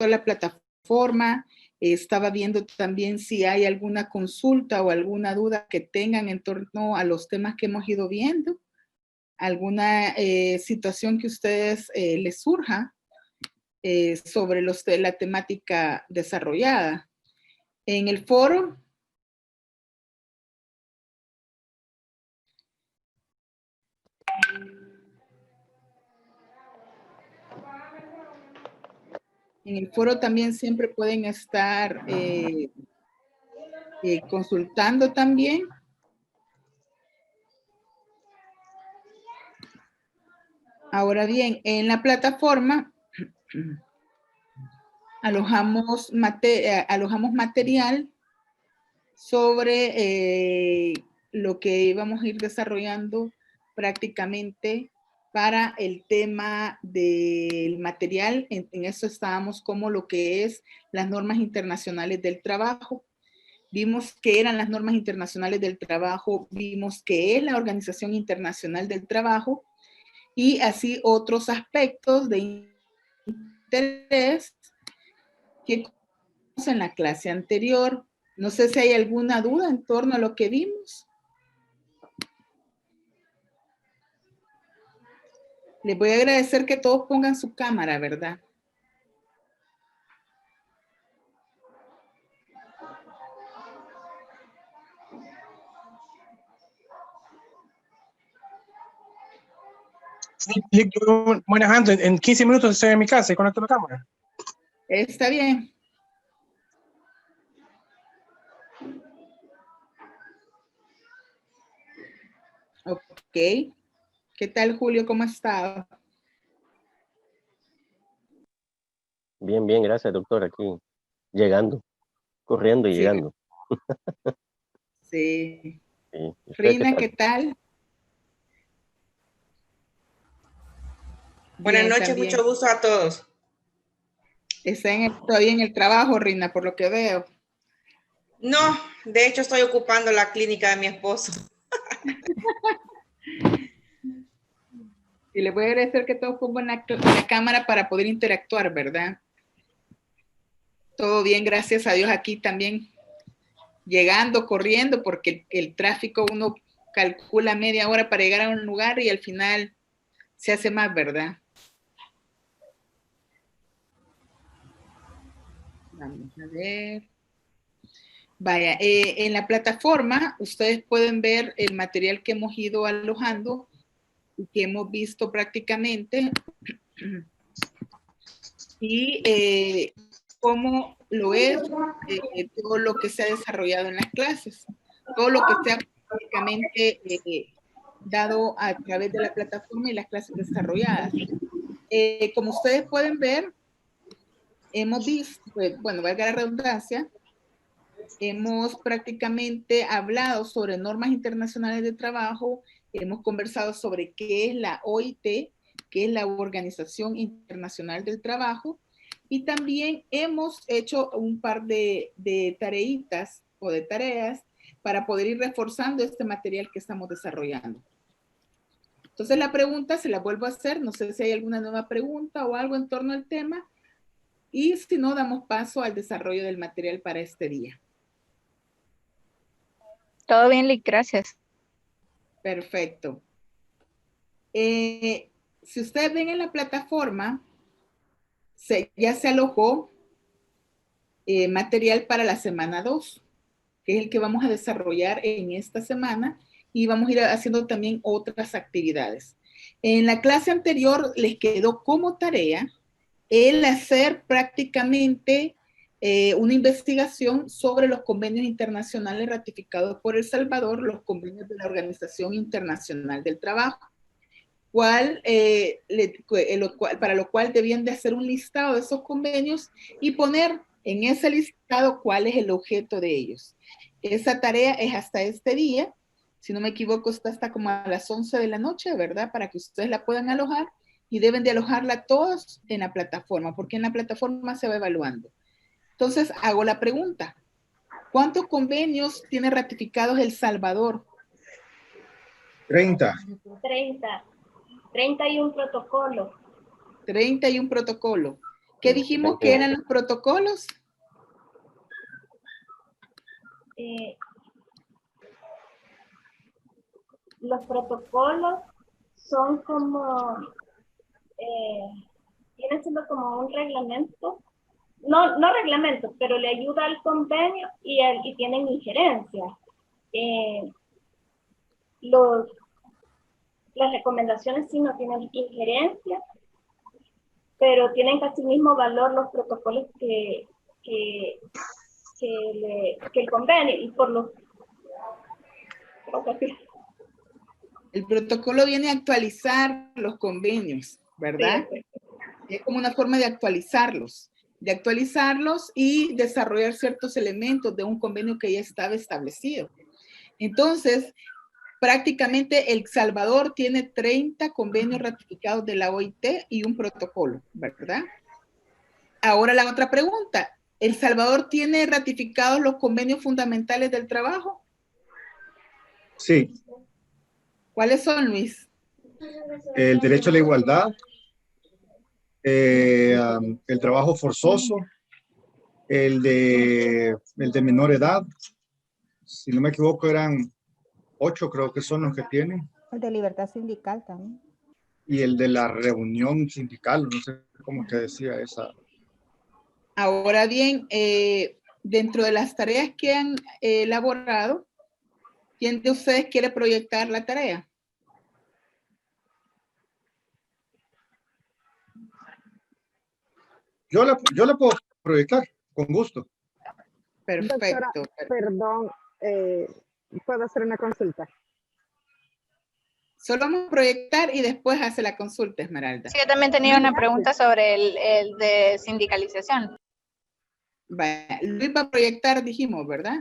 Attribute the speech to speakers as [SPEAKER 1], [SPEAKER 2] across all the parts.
[SPEAKER 1] a la plataforma. Estaba viendo también si hay alguna consulta o alguna duda que tengan en torno a los temas que hemos ido viendo. Alguna situación que a ustedes les surja sobre la temática desarrollada. En el foro, también siempre pueden estar consultando también. Ahora bien, en la plataforma alojamos material sobre lo que íbamos a ir desarrollando prácticamente para el tema del material. En eso estábamos como lo que es las normas internacionales del trabajo. Vimos qué eran las normas internacionales del trabajo, vimos qué es la Organización Internacional del Trabajo y así otros aspectos de interés que vimos en la clase anterior. No sé si hay alguna duda en torno a lo que vimos. Les voy a agradecer que todos pongan su cámara, ¿verdad?
[SPEAKER 2] Sí, manejando, en 15 minutos estoy en mi casa y conecto la cámara.
[SPEAKER 1] Está bien. Ok. ¿Qué tal, Julio? ¿Cómo has estado?
[SPEAKER 3] Bien, bien, gracias, doctor. Aquí, llegando, corriendo y
[SPEAKER 1] Sí.
[SPEAKER 3] llegando.
[SPEAKER 1] Sí.
[SPEAKER 3] Sí.
[SPEAKER 1] Rina, ¿qué tal?
[SPEAKER 4] Buenas
[SPEAKER 1] Bien,
[SPEAKER 4] noches,
[SPEAKER 1] también.
[SPEAKER 4] mucho gusto a todos.
[SPEAKER 1] Está todavía en el trabajo, Rina, por lo que veo.
[SPEAKER 4] No, de hecho estoy ocupando la clínica de mi esposo.
[SPEAKER 1] Y le voy a agradecer que todos pongan la cámara para poder interactuar, ¿verdad? Todo bien, gracias a Dios aquí también. Llegando, corriendo, porque el tráfico uno calcula media hora para llegar a un lugar y al final se hace más, ¿verdad? Vamos a ver. Vaya, en la plataforma ustedes pueden ver el material que hemos ido alojando y que hemos visto prácticamente y cómo lo es todo lo que se ha desarrollado en las clases, todo lo que se ha prácticamente dado a través de la plataforma y las clases desarrolladas. Como ustedes pueden ver, hemos visto, bueno, valga la redundancia, hemos prácticamente hablado sobre normas internacionales de trabajo, hemos conversado sobre qué es la OIT, que es la Organización Internacional del Trabajo, y también hemos hecho un par de tareitas o de tareas para poder ir reforzando este material que estamos desarrollando. Entonces la pregunta se la vuelvo a hacer, no sé si hay alguna nueva pregunta o algo en torno al tema, y si no, damos paso al desarrollo del material para este día.
[SPEAKER 5] Todo bien, Lick, gracias.
[SPEAKER 1] Perfecto. Si ustedes ven en la plataforma, ya se alojó material para la semana 2, que es el que vamos a desarrollar en esta semana y vamos a ir haciendo también otras actividades. En la clase anterior les quedó como tarea el hacer prácticamente una investigación sobre los convenios internacionales ratificados por El Salvador, los convenios de la Organización Internacional del Trabajo, para lo cual debían de hacer un listado de esos convenios y poner en ese listado cuál es el objeto de ellos. Esa tarea es hasta este día, si no me equivoco, está hasta como a las 11 de la noche, ¿verdad? Para que ustedes la puedan alojar y deben de alojarla todos en la plataforma, porque en la plataforma se va evaluando. Entonces, hago la pregunta. ¿Cuántos convenios tiene ratificados El Salvador?
[SPEAKER 6] 30.
[SPEAKER 7] 31 protocolos.
[SPEAKER 1] 31 protocolos. ¿Qué dijimos que eran los protocolos?
[SPEAKER 6] Los protocolos son como, viene siendo como un reglamento, no reglamento, pero le ayuda al convenio y tienen injerencia. Las recomendaciones sí no tienen injerencia, pero tienen casi mismo valor los protocolos que el convenio y por los...
[SPEAKER 1] El protocolo viene a actualizar los convenios, ¿verdad?
[SPEAKER 6] Sí.
[SPEAKER 1] Es como una forma de actualizarlos y desarrollar ciertos elementos de un convenio que ya estaba establecido. Entonces, prácticamente El Salvador tiene 30 convenios ratificados de la OIT y un protocolo, ¿verdad? Ahora la otra pregunta, ¿El Salvador tiene ratificados los convenios fundamentales del trabajo?
[SPEAKER 7] Sí.
[SPEAKER 1] ¿Cuáles son, Luis?
[SPEAKER 7] El derecho a la igualdad, el trabajo forzoso, el de menor edad, si no me equivoco eran 8, creo que son los que tienen.
[SPEAKER 8] El de libertad sindical también.
[SPEAKER 7] Y el de la reunión sindical, no sé cómo que decía esa.
[SPEAKER 1] Ahora bien, dentro de las tareas que han elaborado, ¿quién de ustedes quiere proyectar la tarea?
[SPEAKER 7] Yo la puedo proyectar, con gusto.
[SPEAKER 1] Perfecto.
[SPEAKER 9] Doctora, perdón, ¿puedo hacer una consulta?
[SPEAKER 1] Solo vamos a proyectar y después hace la consulta, Esmeralda.
[SPEAKER 5] Sí, yo también tenía una pregunta sobre el de sindicalización.
[SPEAKER 1] Vaya, Luis va a proyectar, dijimos, ¿verdad?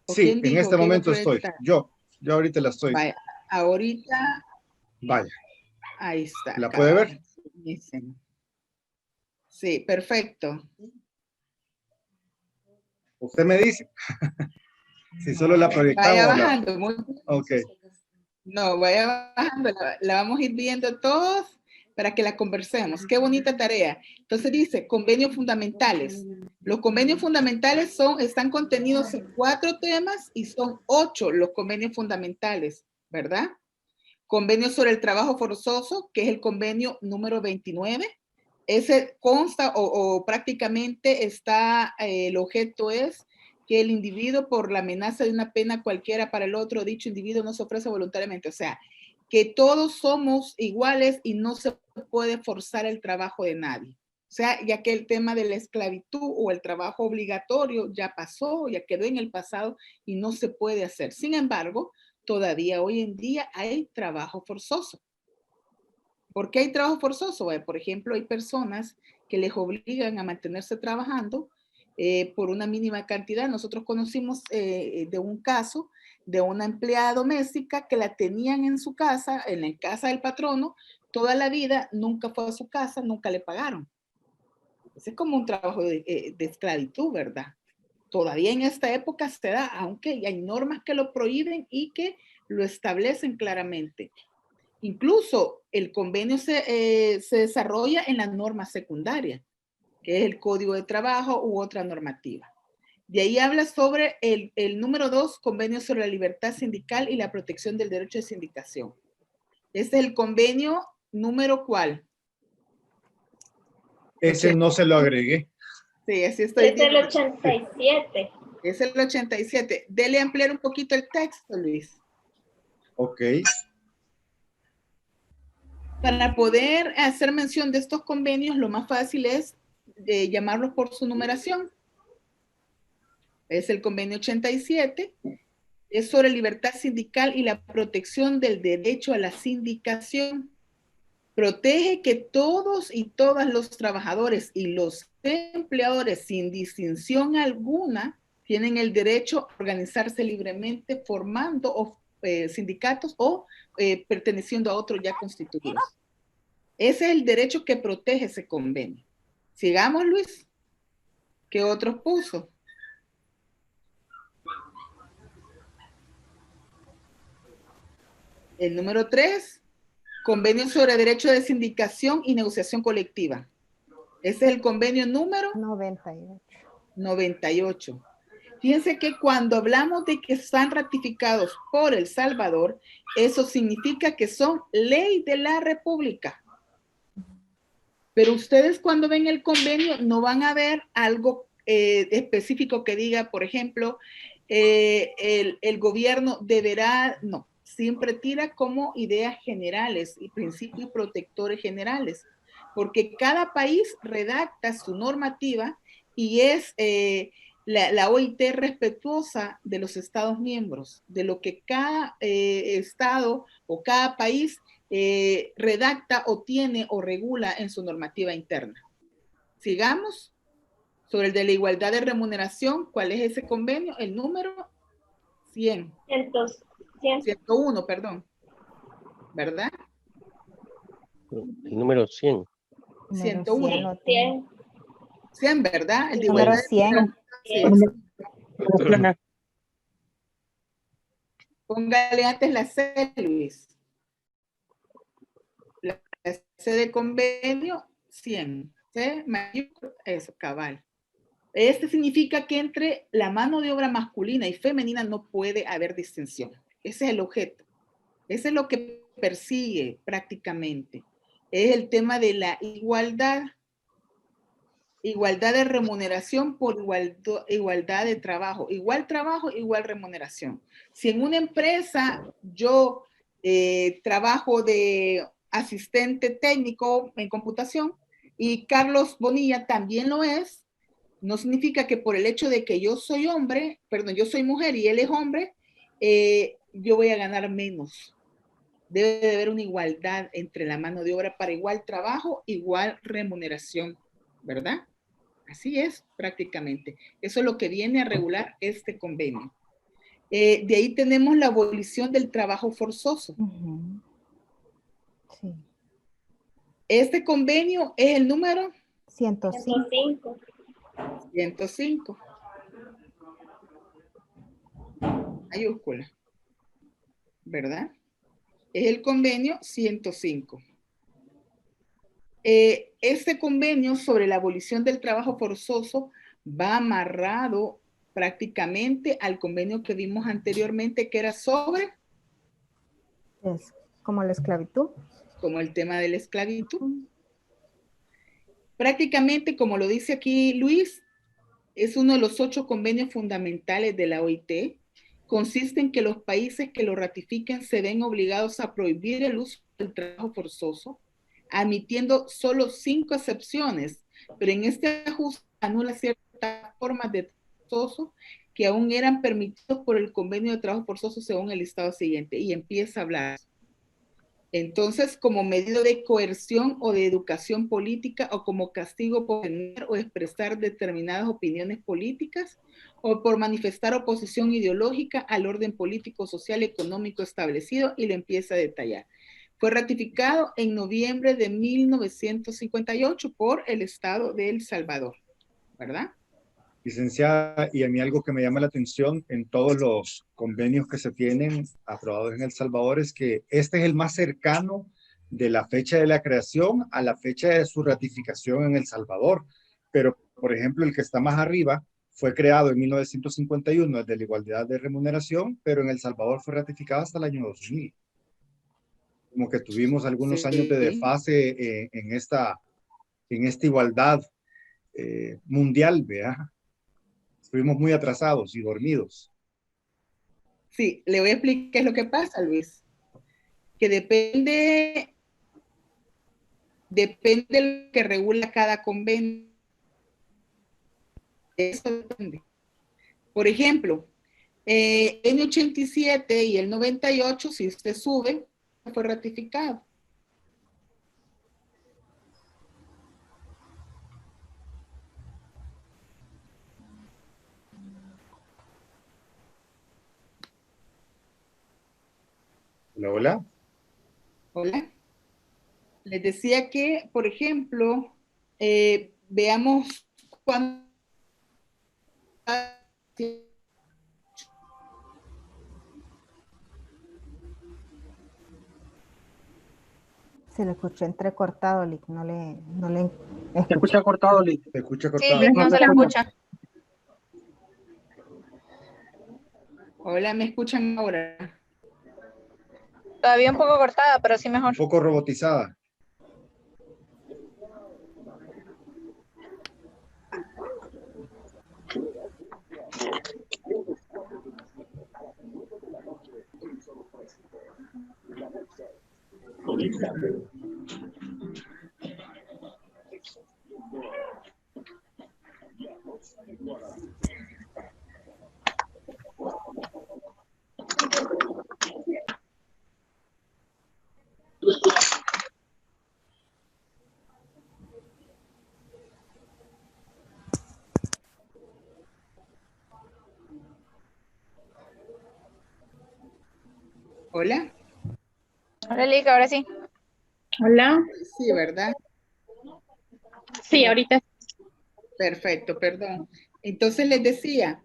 [SPEAKER 7] Sí, en este momento estoy. Yo ahorita la estoy.
[SPEAKER 1] Vaya, ahorita.
[SPEAKER 7] Vaya.
[SPEAKER 1] Ahí está.
[SPEAKER 7] ¿La puede ver?
[SPEAKER 1] Sí, perfecto.
[SPEAKER 7] Usted me dice. Si solo la proyectamos.
[SPEAKER 1] Vaya bajando. Muy...
[SPEAKER 7] Ok.
[SPEAKER 1] No, vaya bajando. La vamos a ir viendo todos para que la conversemos. Qué bonita tarea. Entonces dice, convenios fundamentales. Los convenios fundamentales están contenidos en 4 temas y son 8 los convenios fundamentales, ¿verdad? Convenio sobre el trabajo forzoso, que es el convenio número 29. Ese consta o prácticamente está, el objeto es que el individuo por la amenaza de una pena cualquiera para el otro, dicho individuo no se ofrece voluntariamente. O sea, que todos somos iguales y no se puede forzar el trabajo de nadie. O sea, ya que el tema de la esclavitud o el trabajo obligatorio ya pasó, ya quedó en el pasado y no se puede hacer. Sin embargo, todavía hoy en día hay trabajo forzoso. ¿Por qué hay trabajo forzoso? Por ejemplo, hay personas que les obligan a mantenerse trabajando por una mínima cantidad. Nosotros conocimos de un caso de una empleada doméstica que la tenían en su casa, en la casa del patrono, toda la vida, nunca fue a su casa, nunca le pagaron. Ese es como un trabajo de esclavitud, ¿verdad? Todavía en esta época se da, aunque hay normas que lo prohíben y que lo establecen claramente. Incluso el convenio se desarrolla en la norma secundaria, que es el Código de Trabajo u otra normativa. De ahí habla sobre el número 2, convenio sobre la libertad sindical y la protección del derecho de sindicación. Este es el convenio número ¿cuál?
[SPEAKER 7] Ese no se lo agregué.
[SPEAKER 1] Sí, así estoy.
[SPEAKER 6] Es el 87.
[SPEAKER 1] Es el 87. Dele ampliar un poquito el texto, Luis.
[SPEAKER 7] Ok.
[SPEAKER 1] Para poder hacer mención de estos convenios, lo más fácil es llamarlos por su numeración. Es el convenio 87, es sobre libertad sindical y la protección del derecho a la sindicación. Protege que todos y todas los trabajadores y los empleadores, sin distinción alguna, tienen el derecho a organizarse libremente formando sindicatos o perteneciendo a otros ya constituidos. Ese es el derecho que protege ese convenio. Sigamos, Luis. ¿Qué otros puso? El número 3, convenio sobre derecho de sindicación y negociación colectiva. Ese es el convenio número
[SPEAKER 8] 98.
[SPEAKER 1] 98. Fíjense que cuando hablamos de que están ratificados por El Salvador, eso significa que son ley de la República. Pero ustedes cuando ven el convenio no van a ver algo específico que diga, por ejemplo, el gobierno deberá, no, siempre tira como ideas generales y principios protectores generales, porque cada país redacta su normativa y es la OIT respetuosa de los Estados miembros, de lo que cada estado o cada país redacta o tiene o regula en su normativa interna. Sigamos. Sobre el de la igualdad de remuneración, ¿cuál es ese convenio? El número 100. 101, perdón. ¿Verdad?
[SPEAKER 3] El número 100.
[SPEAKER 1] 101.
[SPEAKER 6] 100.
[SPEAKER 1] 100, ¿verdad? El de
[SPEAKER 8] Número
[SPEAKER 1] igualdad.
[SPEAKER 8] 100.
[SPEAKER 1] Sí. Póngale antes la C, Luis. La C de convenio, 100. C mayúscula, eso, cabal. Este significa que entre la mano de obra masculina y femenina no puede haber distinción. Ese es el objeto. Ese es lo que persigue prácticamente. Es el tema de la igualdad. Igualdad de remuneración por igualdad de trabajo. Igual trabajo, igual remuneración. Si en una empresa yo trabajo de asistente técnico en computación y Carlos Bonilla también lo es, no significa que por el hecho de que yo soy hombre, perdón, yo soy mujer y él es hombre, yo voy a ganar menos. Debe de haber una igualdad entre la mano de obra para igual trabajo, igual remuneración, ¿verdad? Así es prácticamente. Eso es lo que viene a regular este convenio. De ahí tenemos la abolición del trabajo forzoso.
[SPEAKER 8] Sí.
[SPEAKER 1] Este convenio es el número
[SPEAKER 6] 105.
[SPEAKER 1] 105. Mayúscula. ¿Verdad? Es el convenio 105. Este convenio sobre la abolición del trabajo forzoso va amarrado prácticamente al convenio que vimos anteriormente, que era sobre...
[SPEAKER 8] Es como la esclavitud.
[SPEAKER 1] Como el tema de la esclavitud. Prácticamente, como lo dice aquí Luis, es uno de los 8 convenios fundamentales de la OIT. Consiste en que los países que lo ratifiquen se ven obligados a prohibir el uso del trabajo forzoso, admitiendo solo 5 excepciones, pero en este ajuste anula ciertas formas de trabajo forzoso que aún eran permitidos por el convenio de trabajo forzoso según el listado siguiente, y empieza a hablar. Entonces, como medida de coerción o de educación política o como castigo por tener o expresar determinadas opiniones políticas o por manifestar oposición ideológica al orden político, social, económico establecido, y le empieza a detallar. Fue ratificado en noviembre de 1958 por el Estado de El Salvador, ¿verdad?
[SPEAKER 7] Licenciada, y a mí algo que me llama la atención en todos los convenios que se tienen aprobados en El Salvador es que este es el más cercano de la fecha de la creación a la fecha de su ratificación en El Salvador. Pero, por ejemplo, el que está más arriba fue creado en 1951, el de la igualdad de remuneración, pero en El Salvador fue ratificado hasta el año 2000. Como que tuvimos algunos años de desfase en esta igualdad mundial, ¿verdad? Estuvimos muy atrasados y dormidos.
[SPEAKER 1] Sí, le voy a explicar qué es lo que pasa, Luis. Que depende de lo que regula cada convenio. Eso depende. Por ejemplo, en 87 y el 98, si usted sube, fue ratificado.
[SPEAKER 7] Hola, hola.
[SPEAKER 1] Hola. Les decía que, por ejemplo, veamos cuándo
[SPEAKER 8] Se le escuchó entrecortado, no le
[SPEAKER 2] Se escucha cortado, Liz.
[SPEAKER 7] Se escucha
[SPEAKER 5] Sí,
[SPEAKER 7] cortado.
[SPEAKER 5] Liz, no se le escucha.
[SPEAKER 1] Hola, ¿me escuchan ahora?
[SPEAKER 5] Todavía un poco cortada, pero sí mejor.
[SPEAKER 7] Un poco robotizada.
[SPEAKER 1] Hola.
[SPEAKER 5] Hola, Liz, ahora sí.
[SPEAKER 10] Hola.
[SPEAKER 1] Sí, ¿verdad?
[SPEAKER 10] Sí, ahorita.
[SPEAKER 1] Perfecto, perdón. Entonces les decía,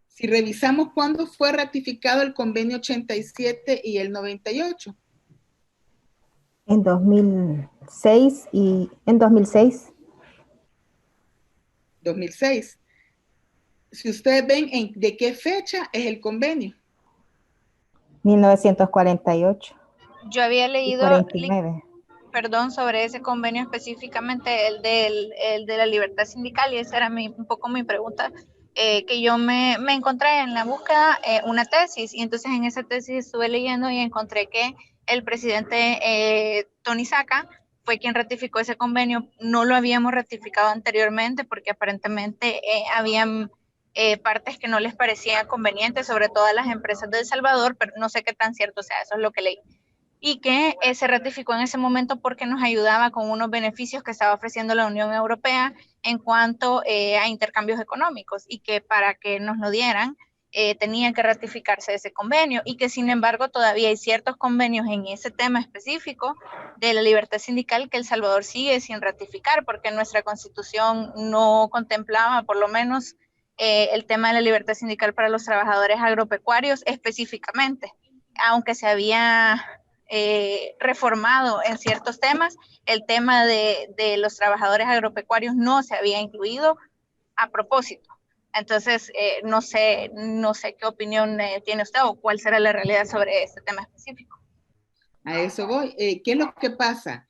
[SPEAKER 1] si revisamos cuándo fue ratificado el convenio 87 y el 98.
[SPEAKER 8] En 2006 y en 2006.
[SPEAKER 1] 2006. Si ustedes ven de qué fecha es el convenio.
[SPEAKER 8] 1948.
[SPEAKER 5] Yo había
[SPEAKER 8] Y
[SPEAKER 5] leído,
[SPEAKER 8] 49.
[SPEAKER 5] perdón, sobre ese convenio específicamente, el de la libertad sindical, y esa era un poco mi pregunta, que yo me encontré en la búsqueda una tesis, y entonces en esa tesis estuve leyendo y encontré que el presidente Tony Saca fue quien ratificó ese convenio. No lo habíamos ratificado anteriormente porque aparentemente habían partes que no les parecía convenientes, sobre todo a las empresas de El Salvador, pero no sé qué tan cierto sea, eso es lo que leí. Y que se ratificó en ese momento porque nos ayudaba con unos beneficios que estaba ofreciendo la Unión Europea en cuanto a intercambios económicos, y que para que nos lo dieran tenía que ratificarse ese convenio, y que sin embargo todavía hay ciertos convenios en ese tema específico de la libertad sindical que El Salvador sigue sin ratificar, porque nuestra Constitución no contemplaba por lo menos el tema de la libertad sindical para los trabajadores agropecuarios específicamente, aunque se había reformado en ciertos temas. El tema de los trabajadores agropecuarios no se había incluido a propósito. Entonces, no sé qué opinión tiene usted o cuál será la realidad sobre este tema específico.
[SPEAKER 1] A eso voy. ¿Qué es lo que pasa?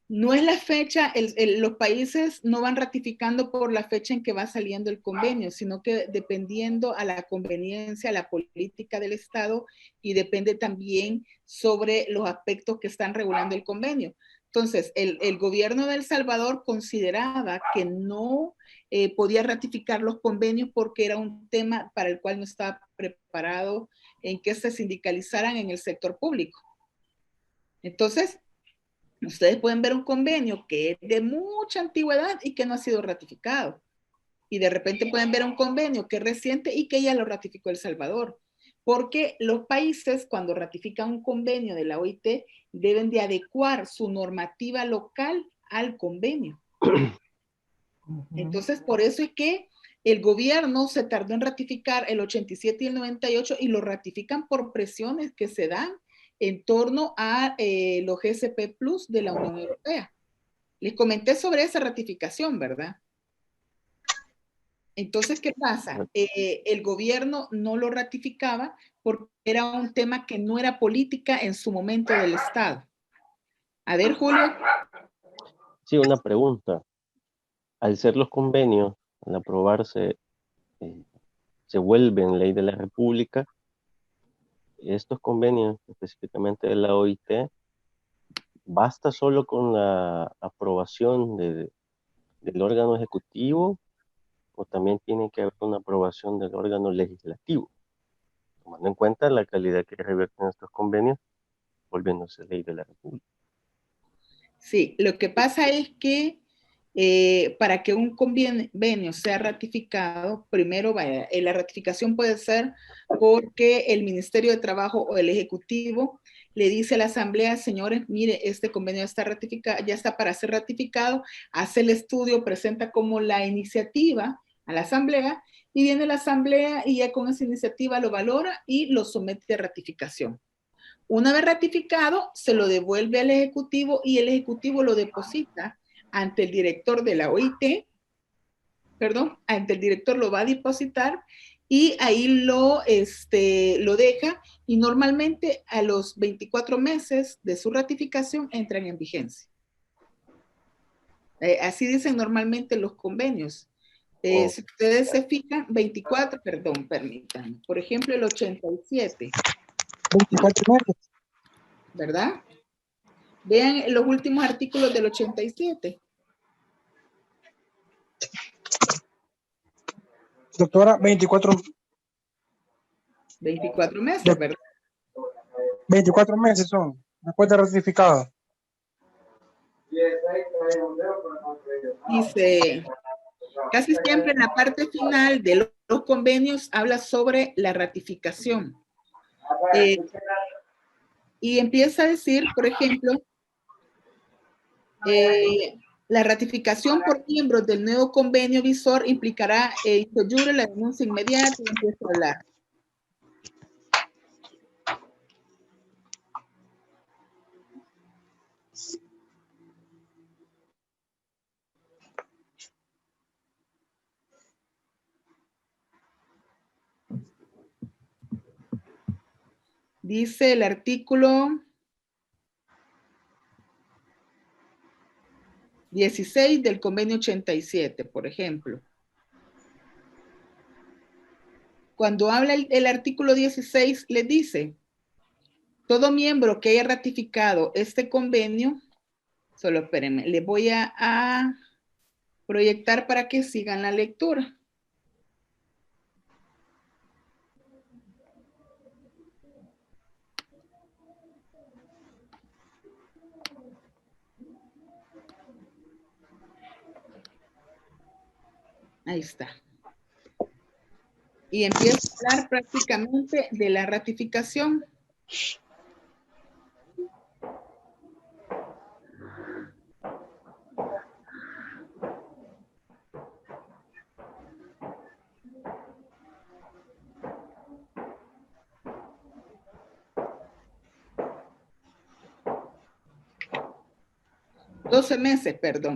[SPEAKER 1] No es la fecha, los países no van ratificando por la fecha en que va saliendo el convenio, sino que dependiendo a la conveniencia, a la política del Estado, y depende también sobre los aspectos que están regulando el convenio. Entonces, el gobierno de El Salvador consideraba que no podía ratificar los convenios porque era un tema para el cual no estaba preparado en que se sindicalizaran en el sector público. Entonces, ustedes pueden ver un convenio que es de mucha antigüedad y que no ha sido ratificado. Y de repente pueden ver un convenio que es reciente y que ya lo ratificó El Salvador. Porque los países, cuando ratifican un convenio de la OIT, deben de adecuar su normativa local al convenio. Entonces, por eso es que el gobierno se tardó en ratificar el 87 y el 98, y lo ratifican por presiones que se dan en torno a los GSP Plus de la Unión Europea. Les comenté sobre esa ratificación, ¿verdad? Entonces, ¿qué pasa? El gobierno no lo ratificaba porque era un tema que no era política en su momento del Estado. A ver, Julio.
[SPEAKER 3] Sí, una pregunta. Al ser los convenios, al aprobarse, se vuelven ley de la República. Estos convenios, específicamente de la OIT, ¿basta solo con la aprobación del órgano ejecutivo o también tiene que haber una aprobación del órgano legislativo, tomando en cuenta la calidad que revierten estos convenios, volviéndose ley de la República?
[SPEAKER 1] Sí, lo que pasa es que para que un convenio sea ratificado, primero la ratificación puede ser porque el Ministerio de Trabajo o el Ejecutivo le dice a la Asamblea: señores, mire, este convenio está ratificado, ya está para ser ratificado, hace el estudio, presenta como la iniciativa a la Asamblea, y viene la Asamblea y ya con esa iniciativa lo valora y lo somete a ratificación. Una vez ratificado, se lo devuelve al Ejecutivo y el Ejecutivo lo deposita ante el director de la OIT, perdón, ante el director lo va a depositar y ahí lo deja y normalmente a los 24 meses de su ratificación entran en vigencia. Así dicen normalmente los convenios. Si ustedes se fijan, 24, perdón, permítanme. Por ejemplo, el 87.
[SPEAKER 2] 24 meses.
[SPEAKER 1] ¿Verdad? Vean los últimos artículos del 87.
[SPEAKER 2] Doctora, 24
[SPEAKER 1] meses, ¿verdad?
[SPEAKER 2] 24 meses son, después de ratificado.
[SPEAKER 1] Dice, casi siempre en la parte final de los convenios habla sobre la ratificación. Y empieza a decir, por ejemplo, la ratificación por miembros del nuevo convenio visor implicará la denuncia inmediata y empieza a hablar. Dice el artículo 16 del convenio 87, por ejemplo. Cuando habla el artículo 16, le dice, todo miembro que haya ratificado este convenio, solo espérenme, le voy a proyectar para que sigan la lectura. Ahí está. Y empieza a hablar prácticamente de la ratificación.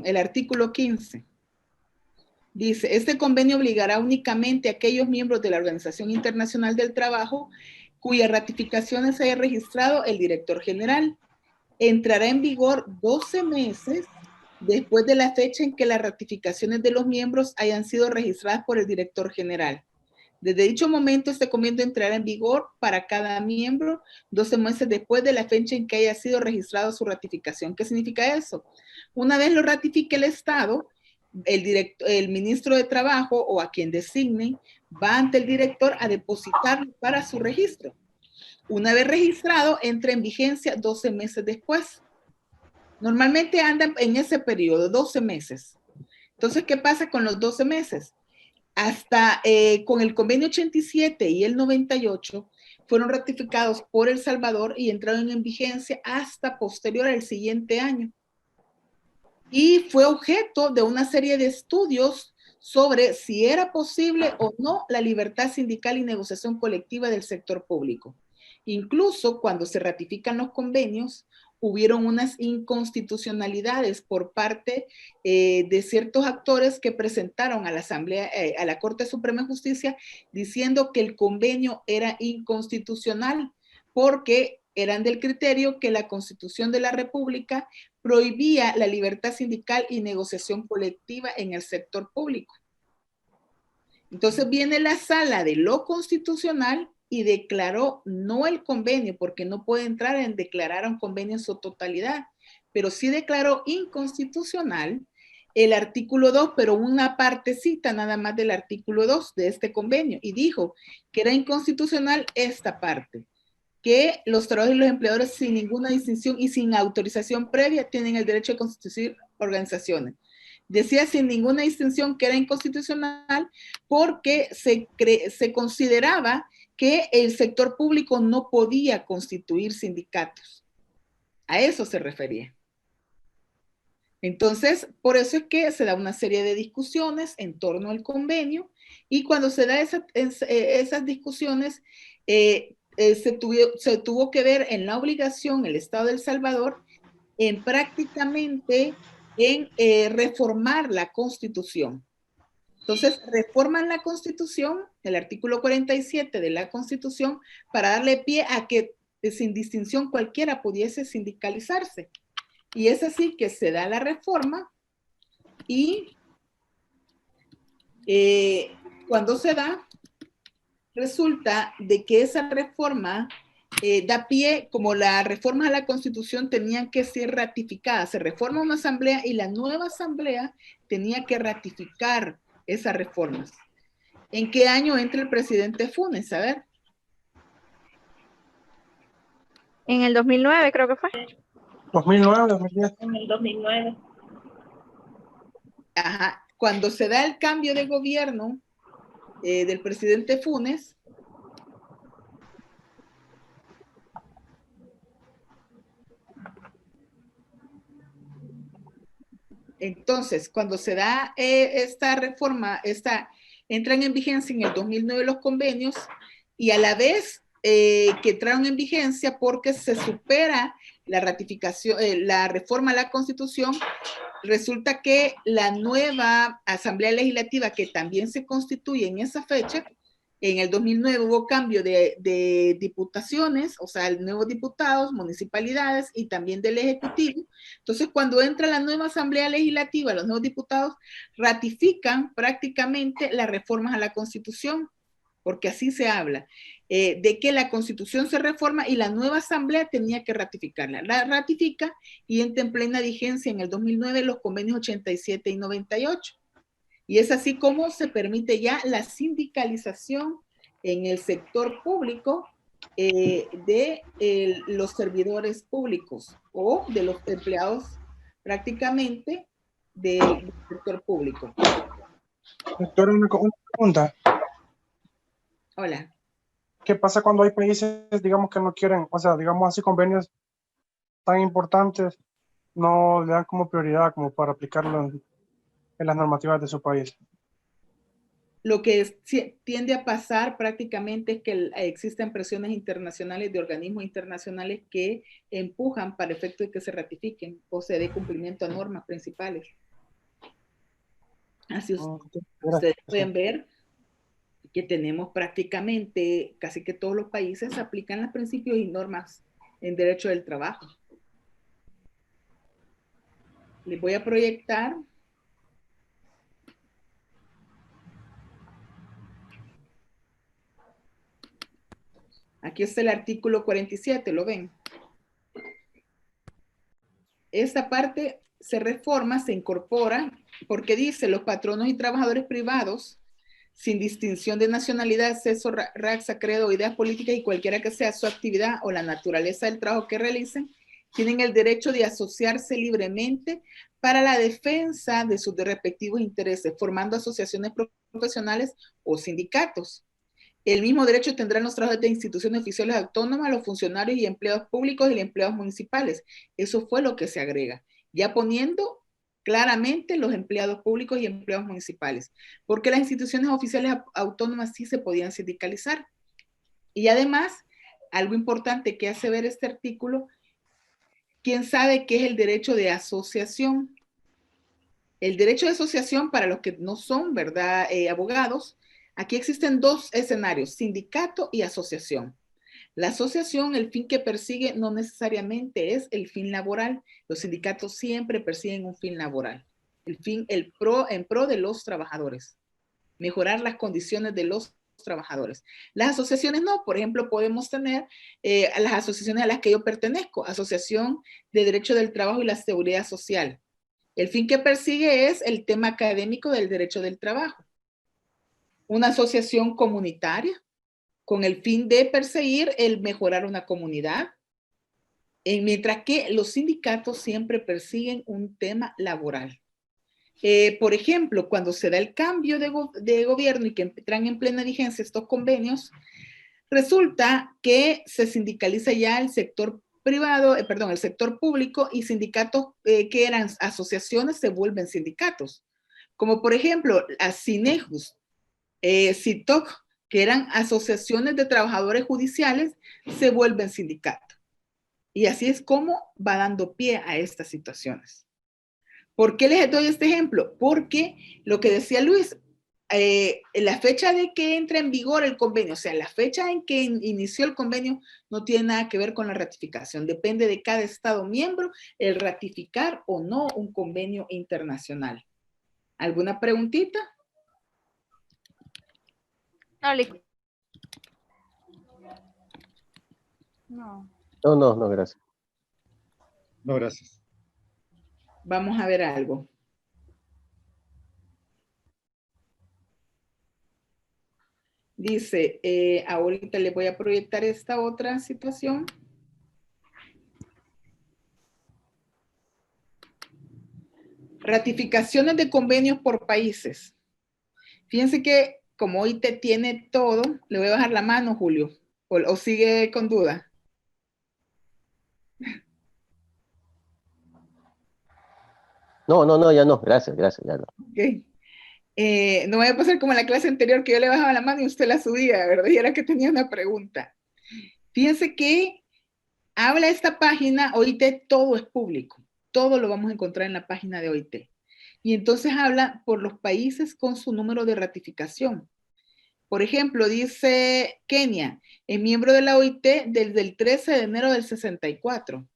[SPEAKER 1] El artículo 15. Dice, este convenio obligará únicamente a aquellos miembros de la Organización Internacional del Trabajo cuya ratificación se haya registrado el director general. Entrará en vigor 12 meses después de la fecha en que las ratificaciones de los miembros hayan sido registradas por el director general. Desde dicho momento, este convenio entrará en vigor para cada miembro 12 meses después de la fecha en que haya sido registrado su ratificación. ¿Qué significa eso? Una vez lo ratifique el Estado, el ministro de Trabajo o a quien designe va ante el director a depositarlo para su registro. Una vez registrado, entra en vigencia 12 meses después. Normalmente andan en ese periodo, 12 meses. Entonces, ¿qué pasa con los 12 meses? Hasta con el convenio 87 y el 98 fueron ratificados por El Salvador y entraron en vigencia hasta posterior al siguiente año. Y fue objeto de una serie de estudios sobre si era posible o no la libertad sindical y negociación colectiva del sector público. Incluso cuando se ratifican los convenios, hubieron unas inconstitucionalidades por parte de ciertos actores que presentaron a la Asamblea, a la Corte Suprema de Justicia, diciendo que el convenio era inconstitucional porque eran del criterio que la Constitución de la República prohibía la libertad sindical y negociación colectiva en el sector público. Entonces viene la sala de lo constitucional y declaró no el convenio, porque no puede entrar en declarar un convenio en su totalidad, pero sí declaró inconstitucional el artículo 2, pero una partecita nada más del artículo 2 de este convenio, y dijo que era inconstitucional esta parte, que los trabajadores y los empleadores sin ninguna distinción y sin autorización previa tienen el derecho de constituir organizaciones. Decía sin ninguna distinción que era inconstitucional porque se consideraba que el sector público no podía constituir sindicatos. A eso se refería. Entonces, por eso es que se da una serie de discusiones en torno al convenio y cuando se da esas discusiones, se tuvo que ver en la obligación el Estado de El Salvador en prácticamente en reformar la Constitución. Entonces, reforman la Constitución, el artículo 47 de la Constitución, para darle pie a que sin distinción cualquiera pudiese sindicalizarse. Y es así que se da la reforma y cuando se da, resulta de que esa reforma da pie, como las reformas a la Constitución tenían que ser ratificadas. Se reforma una asamblea y la nueva asamblea tenía que ratificar esas reformas. ¿En qué año entra el presidente Funes? A ver.
[SPEAKER 5] En el 2009 creo que fue.
[SPEAKER 2] 2009, 2010.
[SPEAKER 6] En el 2009.
[SPEAKER 1] Ajá. Cuando se da el cambio de gobierno del presidente Funes, entonces, cuando se da esta reforma, entran en vigencia en el 2009 los convenios y a la vez que entraron en vigencia porque se supera la ratificación, la reforma a la Constitución, resulta que la nueva Asamblea Legislativa, que también se constituye en esa fecha, en el 2009 hubo cambio de diputaciones, o sea, nuevos diputados, municipalidades y también del Ejecutivo. Entonces, cuando entra la nueva Asamblea Legislativa, los nuevos diputados ratifican prácticamente las reformas a la Constitución, porque así se habla, de que la Constitución se reforma y la nueva Asamblea tenía que ratificarla. La ratifica y entra en plena vigencia en el 2009 los convenios 87 y 98. Y es así como se permite ya la sindicalización en el sector público de los servidores públicos o de los empleados prácticamente del sector público.
[SPEAKER 2] Doctora, una pregunta.
[SPEAKER 1] Hola.
[SPEAKER 2] ¿Qué pasa cuando hay países, digamos, que no quieren, o sea, digamos así, convenios tan importantes, no le dan como prioridad como para aplicarlo en las normativas de su país?
[SPEAKER 1] Lo que tiende a pasar prácticamente es que existen presiones internacionales de organismos internacionales que empujan para efecto de que se ratifiquen o se dé cumplimiento a normas principales. Así ustedes pueden ver que tenemos prácticamente casi que todos los países aplican los principios y normas en derecho del trabajo. Les voy a proyectar aquí está el artículo 47, ¿lo ven? Esta parte se reforma, se incorpora, porque dice los patronos y trabajadores privados, sin distinción de nacionalidad, sexo, raza, credo, ideas políticas y cualquiera que sea su actividad o la naturaleza del trabajo que realicen, tienen el derecho de asociarse libremente para la defensa de sus respectivos intereses, formando asociaciones profesionales o sindicatos. El mismo derecho tendrán los trabajadores de instituciones oficiales autónomas, los funcionarios y empleados públicos y los empleados municipales. Eso fue lo que se agrega, ya poniendo claramente los empleados públicos y empleados municipales, porque las instituciones oficiales autónomas sí se podían sindicalizar. Y además, algo importante que hace ver este artículo, ¿quién sabe qué es el derecho de asociación? El derecho de asociación, para los que no son, ¿verdad?, abogados, aquí existen dos escenarios, sindicato y asociación. La asociación, el fin que persigue no necesariamente es el fin laboral. Los sindicatos siempre persiguen un fin laboral. El fin, en pro de los trabajadores. Mejorar las condiciones de los trabajadores. Las asociaciones no. Por ejemplo, podemos tener las asociaciones a las que yo pertenezco. Asociación de Derecho del Trabajo y la Seguridad Social. El fin que persigue es el tema académico del derecho del trabajo. Una asociación comunitaria con el fin de perseguir el mejorar una comunidad, mientras que los sindicatos siempre persiguen un tema laboral. Por ejemplo, cuando se da el cambio de gobierno y que entran en plena vigencia estos convenios, resulta que se sindicaliza ya el sector privado, el sector público, y sindicatos que eran asociaciones se vuelven sindicatos. Como por ejemplo, a Cinejus, CITOC, que eran asociaciones de trabajadores judiciales, se vuelven sindicatos. Y así es como va dando pie a estas situaciones. ¿Por qué les doy este ejemplo? Porque lo que decía Luis, la fecha de que entra en vigor el convenio, o sea, la fecha en que inició el convenio no tiene nada que ver con la ratificación. Depende de cada Estado miembro el ratificar o no un convenio internacional. ¿Alguna preguntita?
[SPEAKER 5] No.
[SPEAKER 3] No, gracias.
[SPEAKER 7] No, gracias.
[SPEAKER 1] Vamos a ver algo. Dice, ahorita le voy a proyectar esta otra situación. Ratificaciones de convenios por países. Fíjense que como OIT tiene todo, le voy a bajar la mano, Julio, o sigue con duda.
[SPEAKER 3] No, ya no, gracias, ya no.
[SPEAKER 1] Okay. No voy a pasar como en la clase anterior que yo le bajaba la mano y usted la subía, ¿verdad? Y era que tenía una pregunta. Fíjense que habla esta página, OIT todo es público, todo lo vamos a encontrar en la página de OIT. Y entonces habla por los países con su número de ratificación. Por ejemplo, dice Kenia, es miembro de la OIT desde el 13 de enero del 64.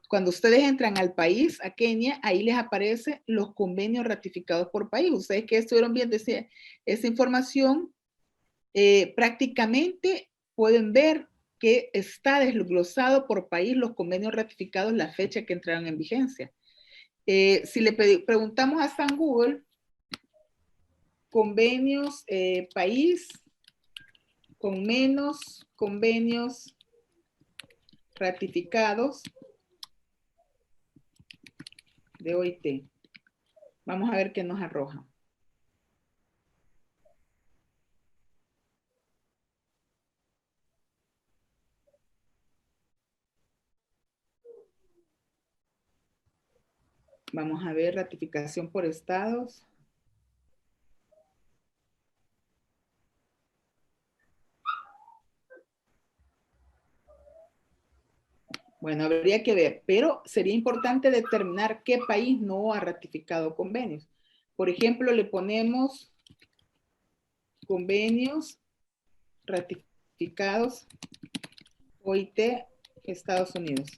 [SPEAKER 1] Cuando ustedes entran al país, a Kenia, ahí les aparecen los convenios ratificados por país. Ustedes que estuvieron viendo esa información, prácticamente pueden ver que está desglosado por país los convenios ratificados, la fecha que entraron en vigencia. Si le preguntamos a San Google, convenios país con menos convenios ratificados de OIT. Vamos a ver qué nos arroja. Vamos a ver ratificación por estados. Bueno, habría que ver, pero sería importante determinar qué país no ha ratificado convenios. Por ejemplo, le ponemos convenios ratificados OIT Estados Unidos.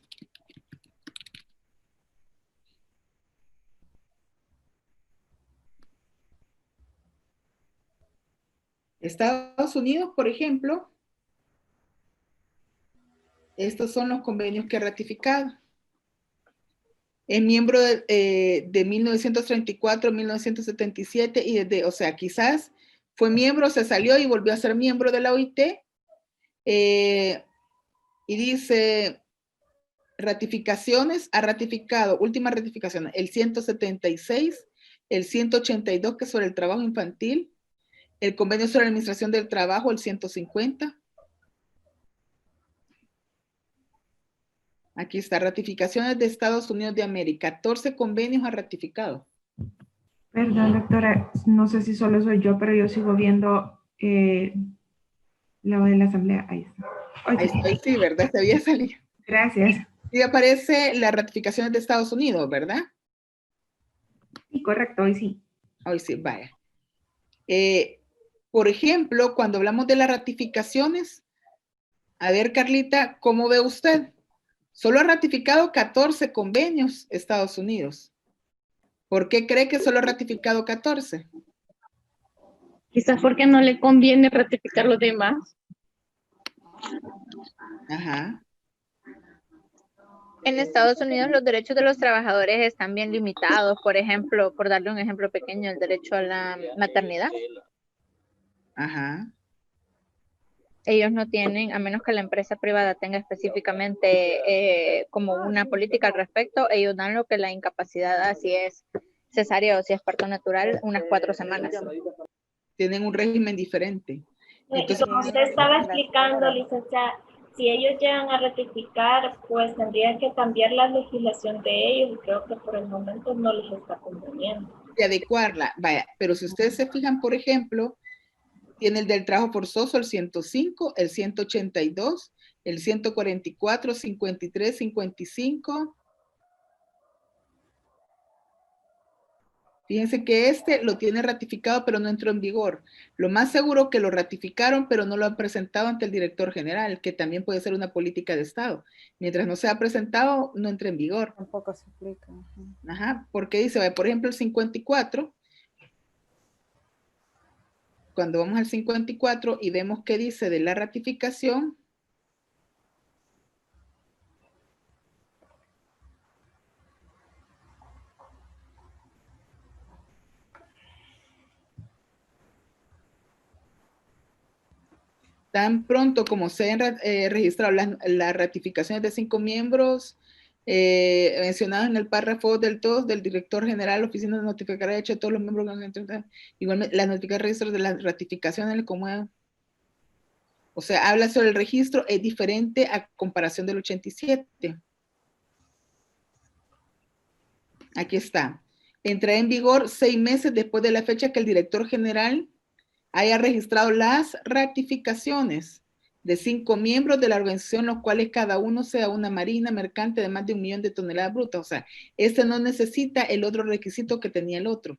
[SPEAKER 1] Estados Unidos, por ejemplo, estos son los convenios que ha ratificado. Es miembro de 1934, 1977 y desde, o sea, quizás fue miembro, se salió y volvió a ser miembro de la OIT. Y dice, ratificaciones, ha ratificado, última ratificación, el 176, el 182 que es sobre el trabajo infantil, el convenio sobre la administración del trabajo, el 150. Aquí está, ratificaciones de Estados Unidos de América. 14 convenios ha ratificado.
[SPEAKER 11] Perdón, doctora, no sé si solo soy yo, pero yo sigo viendo lo de la asamblea. Ahí está.
[SPEAKER 1] Ahí sí, ¿verdad? Se había salido.
[SPEAKER 11] Gracias.
[SPEAKER 1] Sí aparece las ratificaciones de Estados Unidos, ¿verdad?
[SPEAKER 11] Sí, correcto, hoy sí.
[SPEAKER 1] Hoy sí, vaya. Por ejemplo, cuando hablamos de las ratificaciones, a ver, Carlita, ¿cómo ve usted? Solo ha ratificado 14 convenios Estados Unidos. ¿Por qué cree que solo ha ratificado 14?
[SPEAKER 10] Quizás porque no le conviene ratificar los demás.
[SPEAKER 1] Ajá.
[SPEAKER 5] En Estados Unidos los derechos de los trabajadores están bien limitados. Por ejemplo, por darle un ejemplo pequeño, el derecho a la maternidad.
[SPEAKER 1] Ajá.
[SPEAKER 5] Ellos no tienen, a menos que la empresa privada tenga específicamente como una política al respecto, ellos dan lo que la incapacidad, si es cesárea o si es parto natural, unas 4 semanas.
[SPEAKER 1] Tienen un régimen diferente.
[SPEAKER 6] Entonces, como usted estaba explicando, licenciada, si ellos llegan a ratificar, pues tendrían que cambiar la legislación de ellos y creo que por el momento no les está conveniendo.
[SPEAKER 1] Y adecuarla, vaya, pero si ustedes se fijan, por ejemplo, tiene el del trabajo forzoso, el 105, el 182, el 144, 53, 55. Fíjense que este lo tiene ratificado, pero no entró en vigor. Lo más seguro que lo ratificaron, pero no lo han presentado ante el director general, que también puede ser una política de Estado. Mientras no sea presentado, no entra en vigor.
[SPEAKER 8] Tampoco se aplica.
[SPEAKER 1] Ajá, porque dice, por ejemplo, el 54, cuando vamos al 54 y vemos qué dice de la ratificación, tan pronto como se hayan registrado las ratificaciones de 5 miembros mencionados en el párrafo del 2 del director general, la oficina notificará hecho a todos los miembros, igualmente la notificar registros de las ratificaciones, como, o sea, habla sobre el registro, es diferente a comparación del 87. Aquí está. Entrará en vigor 6 meses después de la fecha que el director general haya registrado las ratificaciones de 5 miembros de la organización, los cuales cada uno sea una marina mercante de más de 1 millón de toneladas brutas. O sea, este no necesita el otro requisito que tenía el otro.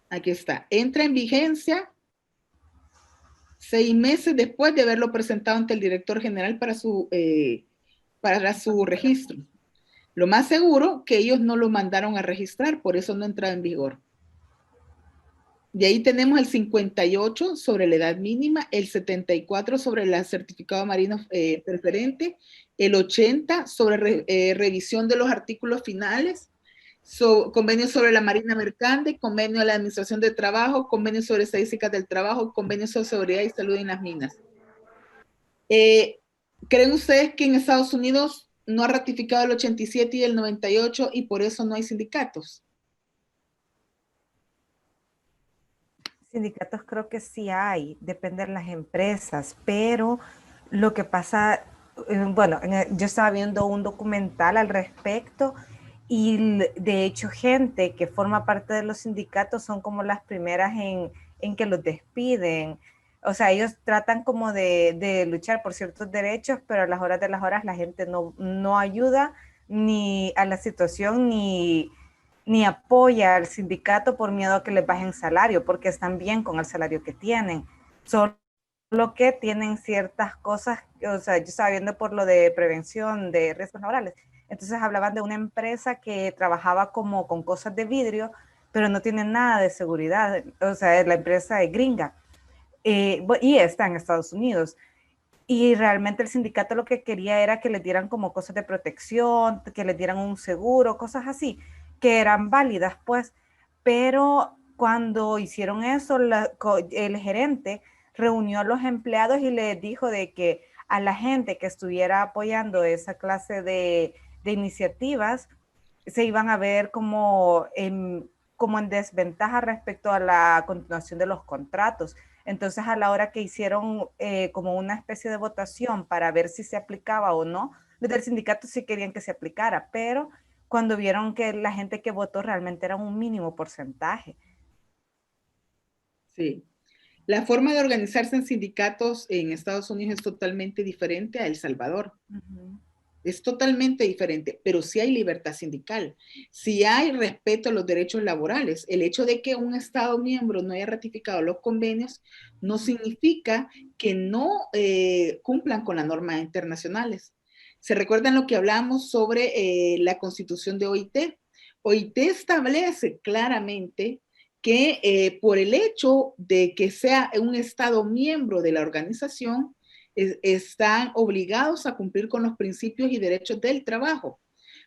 [SPEAKER 1] Aquí está. Entra en vigencia 6 meses después de haberlo presentado ante el director general para su registro. Lo más seguro que ellos no lo mandaron a registrar, por eso no entra en vigor. De ahí tenemos el 58 sobre la edad mínima, el 74 sobre el certificado marino preferente, el 80 sobre revisión de los artículos finales, convenio sobre la marina mercante, convenio de la administración de trabajo, convenio sobre estadísticas del trabajo, convenio sobre seguridad y salud en las minas. ¿Creen ustedes que en Estados Unidos no ha ratificado el 87 y el 98 y por eso no hay sindicatos?
[SPEAKER 12] Sindicatos creo que sí hay, depende de las empresas, pero lo que pasa, bueno, yo estaba viendo un documental al respecto y de hecho gente que forma parte de los sindicatos son como las primeras en que los despiden. O sea, ellos tratan como de luchar por ciertos derechos, pero a las horas de las horas la gente no ayuda ni a la situación ni apoya al sindicato por miedo a que les bajen salario, porque están bien con el salario que tienen. Solo que tienen ciertas cosas, o sea, yo estaba viendo por lo de prevención de riesgos laborales. Entonces hablaban de una empresa que trabajaba como con cosas de vidrio, pero no tiene nada de seguridad. O sea, la empresa es gringa. Y está en Estados Unidos. Y realmente el sindicato lo que quería era que les dieran como cosas de protección, que les dieran un seguro, cosas así, que eran válidas, pues. Pero cuando hicieron eso, el gerente reunió a los empleados y les dijo de que a la gente que estuviera apoyando esa clase de iniciativas se iban a ver como en desventaja respecto a la continuación de los contratos. Entonces, a la hora que hicieron como una especie de votación para ver si se aplicaba o no, los del sindicato sí querían que se aplicara, pero cuando vieron que la gente que votó realmente era un mínimo porcentaje.
[SPEAKER 1] Sí. La forma de organizarse en sindicatos en Estados Unidos es totalmente diferente a El Salvador. Es totalmente diferente, pero sí hay libertad sindical, sí hay respeto a los derechos laborales. El hecho de que un Estado miembro no haya ratificado los convenios no significa que no cumplan con las normas internacionales. ¿Se recuerdan lo que hablamos sobre la constitución de OIT? OIT establece claramente que por el hecho de que sea un Estado miembro de la organización, están obligados a cumplir con los principios y derechos del trabajo.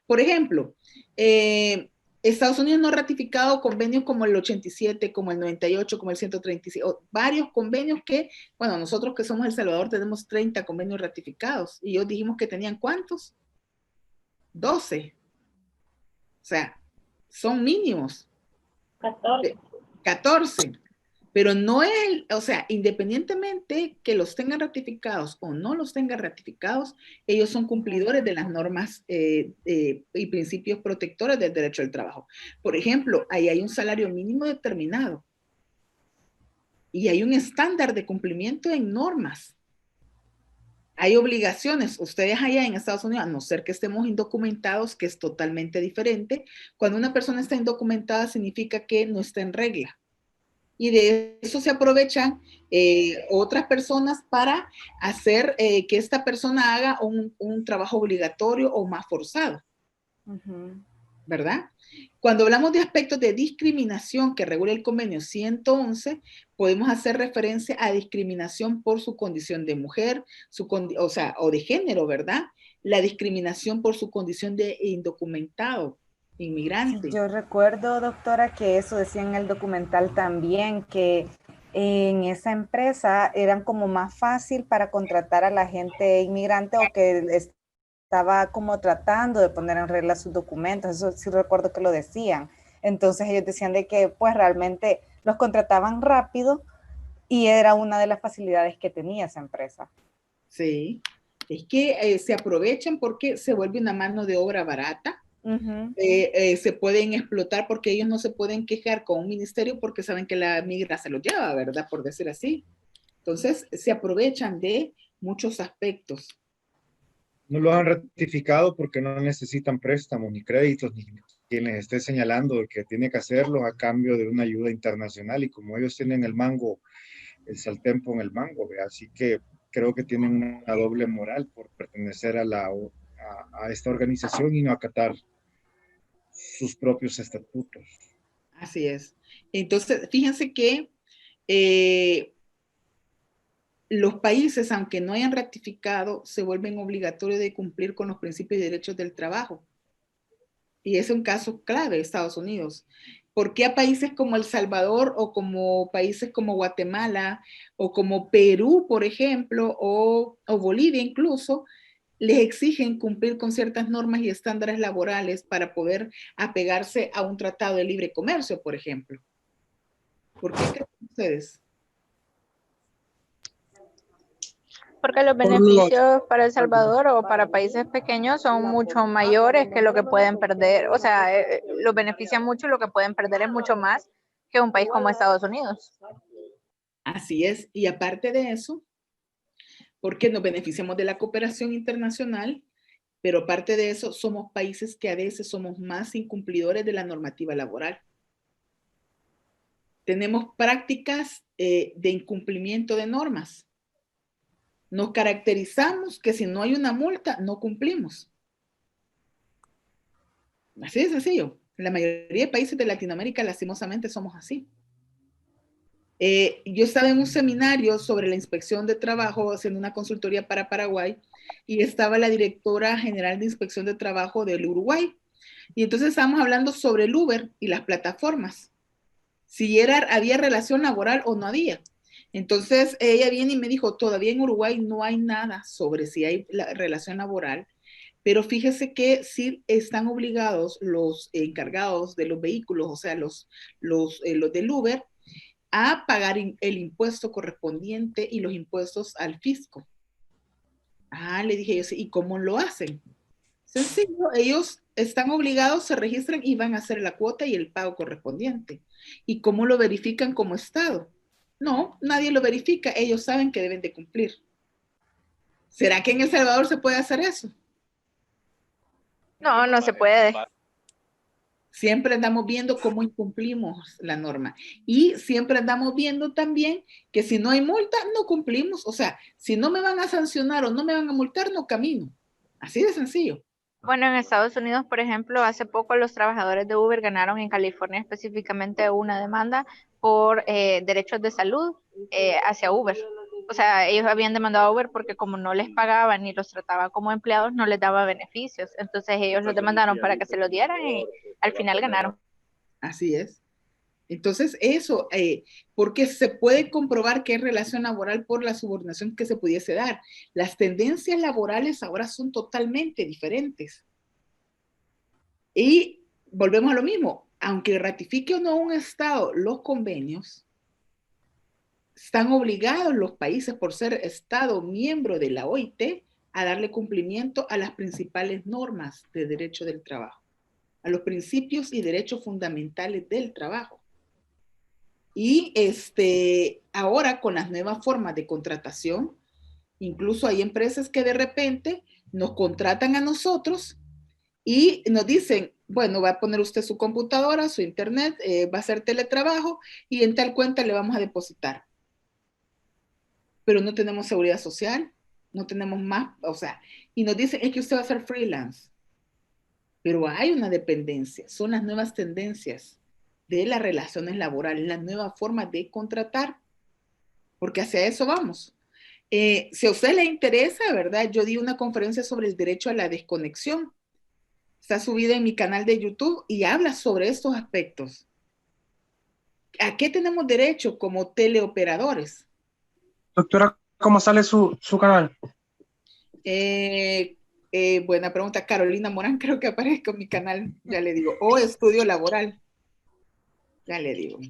[SPEAKER 1] Por ejemplo, Estados Unidos no ha ratificado convenios como el 87, como el 98, como el 135, varios convenios que, bueno, nosotros que somos El Salvador tenemos 30 convenios ratificados y ellos dijimos que tenían ¿cuántos? 12. O sea, son mínimos. 14. Pero no es, o sea, independientemente que los tengan ratificados o no los tengan ratificados, ellos son cumplidores de las normas y principios protectores del derecho al trabajo. Por ejemplo, ahí hay un salario mínimo determinado y hay un estándar de cumplimiento en normas. Hay obligaciones. Ustedes allá en Estados Unidos, a no ser que estemos indocumentados, que es totalmente diferente. Cuando una persona está indocumentada significa que no está en regla. Y de eso se aprovechan otras personas para hacer que esta persona haga un trabajo obligatorio o más forzado. ¿Verdad? Cuando hablamos de aspectos de discriminación que regula el convenio 111, podemos hacer referencia a discriminación por su condición de mujer, o de género, ¿verdad? La discriminación por su condición de indocumentado, inmigrante.
[SPEAKER 12] Sí, yo recuerdo, doctora, que eso decía en el documental también, que en esa empresa eran como más fácil para contratar a la gente inmigrante o que estaba como tratando de poner en regla sus documentos. Eso sí recuerdo que lo decían. Entonces ellos decían de que pues realmente los contrataban rápido y era una de las facilidades que tenía esa empresa.
[SPEAKER 1] Sí, es que se aprovechan porque se vuelve una mano de obra barata. Se pueden explotar porque ellos no se pueden quejar con un ministerio porque saben que la migra se los lleva, ¿verdad? Por decir así. Entonces, se aprovechan de muchos aspectos.
[SPEAKER 7] No los han ratificado porque no necesitan préstamos ni créditos, ni quienes esté señalando que tiene que hacerlo a cambio de una ayuda internacional. Y como ellos tienen el mango, el sartén en el mango, ¿ve? Así que creo que tienen una doble moral por pertenecer a esta organización y no acatar sus propios estatutos.
[SPEAKER 1] Así es. Entonces, fíjense que los países, aunque no hayan ratificado, se vuelven obligatorios de cumplir con los principios y derechos del trabajo. Y es un caso clave de Estados Unidos. ¿Por qué a países como El Salvador o como países como Guatemala o como Perú, por ejemplo, o Bolivia incluso, les exigen cumplir con ciertas normas y estándares laborales para poder apegarse a un tratado de libre comercio, por ejemplo? ¿Por qué creen ustedes?
[SPEAKER 5] Porque los beneficios para El Salvador o para países pequeños son mucho mayores que lo que pueden perder. O sea, los beneficia mucho, lo que pueden perder es mucho más que un país como Estados Unidos.
[SPEAKER 1] Así es. Y aparte de eso, porque nos beneficiamos de la cooperación internacional, pero aparte de eso, somos países que a veces somos más incumplidores de la normativa laboral. Tenemos prácticas de incumplimiento de normas. Nos caracterizamos que si no hay una multa, no cumplimos. Así de sencillo. La mayoría de países de Latinoamérica, lastimosamente, somos así. Yo estaba en un seminario sobre la inspección de trabajo, haciendo una consultoría para Paraguay, y estaba la directora general de inspección de trabajo del Uruguay. Y entonces estábamos hablando sobre el Uber y las plataformas. Si había relación laboral o no había. Entonces ella viene y me dijo, todavía en Uruguay no hay nada sobre si hay relación laboral, pero fíjese que sí están obligados los encargados de los vehículos, o sea, los del Uber, a pagar el impuesto correspondiente y los impuestos al fisco. Ah, le dije yo, ¿y cómo lo hacen? Sencillo, ellos están obligados, se registran y van a hacer la cuota y el pago correspondiente. ¿Y cómo lo verifican como Estado? No, nadie lo verifica, ellos saben que deben de cumplir. ¿Será que en El Salvador se puede hacer eso?
[SPEAKER 5] No, no se puede.
[SPEAKER 1] Siempre andamos viendo cómo incumplimos la norma. Y siempre andamos viendo también que si no hay multa, no cumplimos. O sea, si no me van a sancionar o no me van a multar, no camino. Así de sencillo.
[SPEAKER 5] Bueno, en Estados Unidos, por ejemplo, hace poco los trabajadores de Uber ganaron en California específicamente una demanda por derechos de salud hacia Uber. O sea, ellos habían demandado a Uber porque como no les pagaban ni los trataba como empleados, no les daba beneficios. Entonces ellos los demandaron para que se los dieran y al final ganaron.
[SPEAKER 1] Así es. Entonces eso, porque se puede comprobar que hay relación laboral por la subordinación que se pudiese dar. Las tendencias laborales ahora son totalmente diferentes. Y volvemos a lo mismo, aunque ratifique o no un Estado los convenios, están obligados los países por ser Estado miembro de la OIT a darle cumplimiento a las principales normas de derecho del trabajo, a los principios y derechos fundamentales del trabajo. Y ahora con las nuevas formas de contratación, Incluso hay empresas que de repente nos contratan a nosotros y nos dicen, bueno, va a poner usted su computadora, su internet, va a hacer teletrabajo y en tal cuenta le vamos a depositar. Pero no tenemos seguridad social, no tenemos más, o sea, y nos dicen, es que usted va a ser freelance. Pero hay una dependencia, son las nuevas tendencias de las relaciones laborales, las nuevas formas de contratar, porque hacia eso vamos. Si a usted le interesa, ¿verdad? Yo di una conferencia sobre el derecho a la desconexión. Está subida en mi canal de YouTube y habla sobre estos aspectos. ¿A qué tenemos derecho como teleoperadores?
[SPEAKER 2] Doctora, ¿cómo sale su canal?
[SPEAKER 1] Buena pregunta. Carolina Morán, creo que aparezco en mi canal, ya le digo. O estudio laboral. Ya le digo.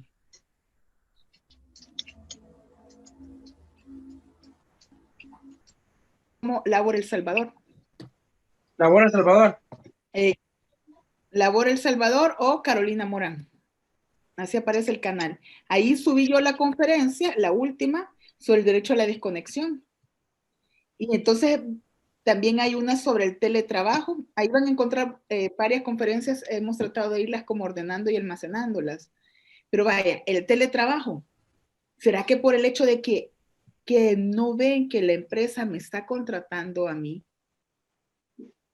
[SPEAKER 1] Como Labor El Salvador.
[SPEAKER 2] ¿Labor El Salvador?
[SPEAKER 1] Labor El Salvador o Carolina Morán. Así aparece el canal. Ahí subí yo la conferencia, la última, sobre el derecho a la desconexión. Y entonces también hay una sobre el teletrabajo. Ahí van a encontrar varias conferencias. Hemos tratado de irlas como ordenando y almacenándolas. Pero vaya, el teletrabajo. ¿Será que por el hecho de que no ven que la empresa me está contratando a mí?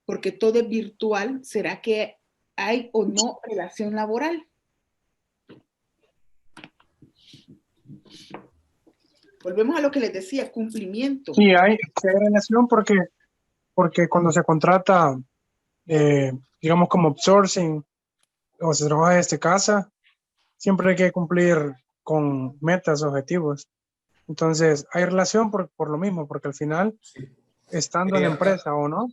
[SPEAKER 1] Porque todo es virtual. ¿Será que hay o no relación laboral? Volvemos a lo que les decía, cumplimiento.
[SPEAKER 2] Sí, hay relación porque cuando se contrata, digamos como outsourcing, o se trabaja desde casa, siempre hay que cumplir con metas, objetivos. Entonces, hay relación por lo mismo, porque al final, estando en la empresa o no,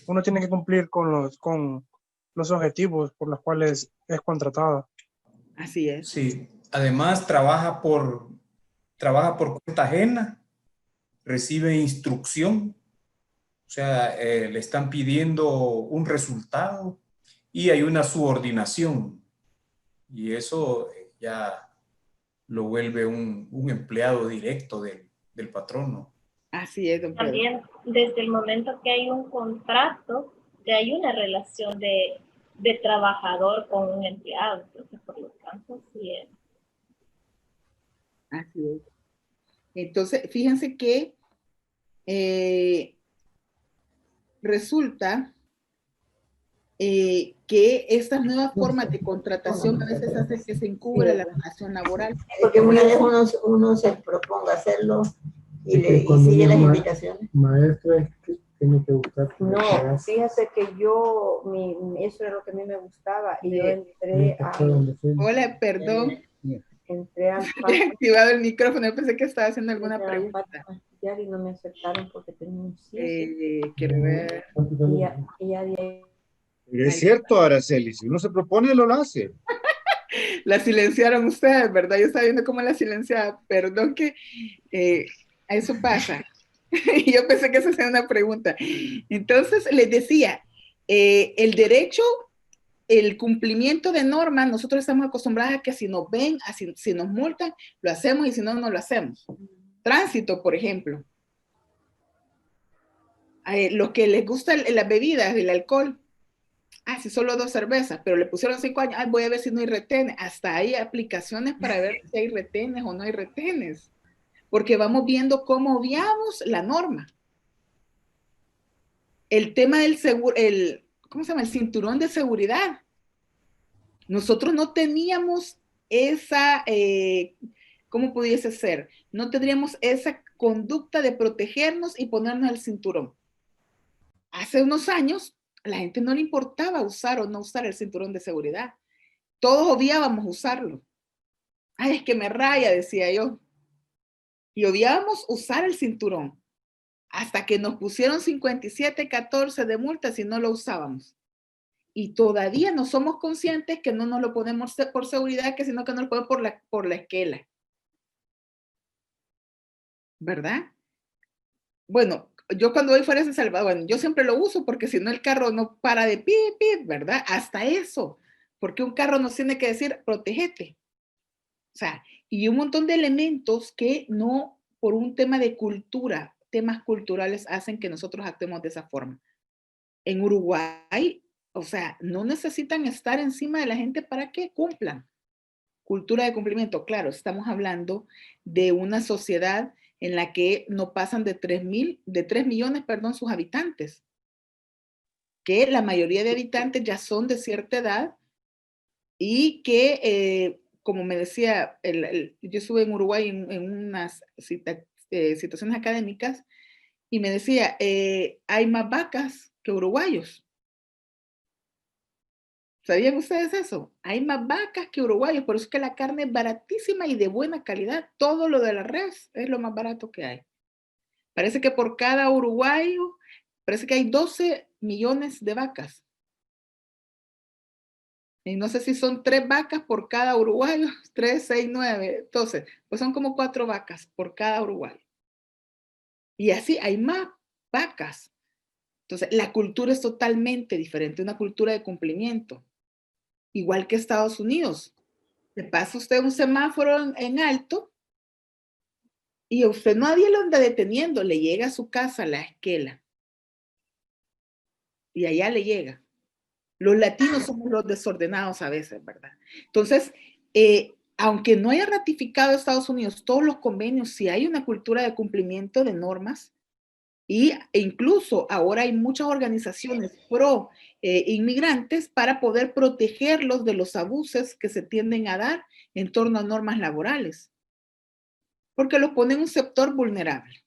[SPEAKER 2] uno tiene que cumplir con los objetivos por los cuales es contratado.
[SPEAKER 1] Así es.
[SPEAKER 13] Sí, además trabaja por cuenta ajena, recibe instrucción, o sea, le están pidiendo un resultado y hay una subordinación. Y eso ya lo vuelve un empleado directo del patrono.
[SPEAKER 1] Así es, don Pedro.
[SPEAKER 6] También desde el momento que hay un contrato, ya hay una relación de trabajador con un empleado. Entonces, por lo tanto, sí es.
[SPEAKER 1] Así es. Entonces, fíjense que resulta que estas nuevas formas de contratación a veces hacen que se encubra la relación laboral.
[SPEAKER 14] Porque una vez uno se proponga hacerlo y sigue las indicaciones.
[SPEAKER 15] Maestra, tiene que buscar.
[SPEAKER 14] No, fíjese que eso es lo que a mí me gustaba y yo entré a...
[SPEAKER 1] Hola, perdón.
[SPEAKER 14] Entré al
[SPEAKER 1] He activado el micrófono, yo pensé que estaba haciendo alguna pregunta.
[SPEAKER 14] Y no me aceptaron porque tenía un
[SPEAKER 1] quiero ver.
[SPEAKER 7] Es cierto, Araceli, si uno se propone, lo hace.
[SPEAKER 1] La silenciaron ustedes, ¿verdad? Yo estaba viendo cómo la silenciaba. Perdón que eso pasa. Yo pensé que esa era una pregunta. Entonces, les decía, el derecho, el cumplimiento de normas, nosotros estamos acostumbrados a que si nos ven, si nos multan, lo hacemos y si no, no lo hacemos. Tránsito, por ejemplo. Los que les gustan las bebidas, el alcohol. Si solo 2 cervezas, pero le pusieron 5 años, voy a ver si no hay retenes. Hasta hay aplicaciones para ver si hay retenes o no hay retenes. Porque vamos viendo cómo obviamos la norma. El tema del seguro, ¿cómo se llama? El cinturón de seguridad. Nosotros no teníamos esa, ¿cómo pudiese ser? No tendríamos esa conducta de protegernos y ponernos el cinturón. Hace unos años, a la gente no le importaba usar o no usar el cinturón de seguridad. Todos odiábamos usarlo. Es que me raya, decía yo. Y odiábamos usar el cinturón. Hasta que nos pusieron 57.14 de multa si no lo usábamos. Y todavía no somos conscientes que no nos lo ponemos por seguridad, sino que nos lo ponemos por la esquela. ¿Verdad? Bueno, yo cuando voy fuera de El Salvador, bueno, yo siempre lo uso porque si no el carro no para de pip, pip, ¿verdad? Hasta eso. Porque un carro nos tiene que decir, protégete. O sea, y un montón de elementos que no, por un tema de cultura, temas culturales hacen que nosotros actuemos de esa forma. En Uruguay, o sea, no necesitan estar encima de la gente para que cumplan. Cultura de cumplimiento, claro, estamos hablando de una sociedad en la que no pasan de 3 millones, sus habitantes. Que la mayoría de habitantes ya son de cierta edad y que, como me decía, yo estuve en Uruguay en unas situaciones académicas y me decía, hay más vacas que uruguayos. ¿Sabían ustedes eso? Hay más vacas que uruguayos, por eso es que la carne es baratísima y de buena calidad. Todo lo de la res es lo más barato que hay. Parece que por cada uruguayo, parece que hay 12 millones de vacas. Y no sé si son 3 vacas por cada uruguayo, 3, 6, 9. Entonces, pues son como 4 vacas por cada uruguayo. Y así hay más vacas. Entonces, la cultura es totalmente diferente, una cultura de cumplimiento. Igual que Estados Unidos. Le pasa usted un semáforo en alto y a usted nadie lo anda deteniendo, le llega a su casa la esquela. Y allá le llega. Los latinos somos los desordenados a veces, ¿verdad? Entonces, aunque no haya ratificado Estados Unidos todos los convenios, sí hay una cultura de cumplimiento de normas e incluso ahora hay muchas organizaciones pro inmigrantes para poder protegerlos de los abusos que se tienden a dar en torno a normas laborales, porque los pone en un sector vulnerable.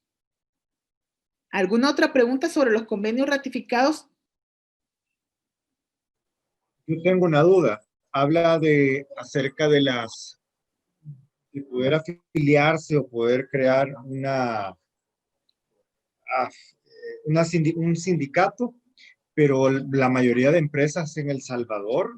[SPEAKER 1] ¿Alguna otra pregunta sobre los convenios ratificados?
[SPEAKER 7] Yo tengo una duda. Habla acerca de de poder afiliarse o poder crear un sindicato, pero la mayoría de empresas en El Salvador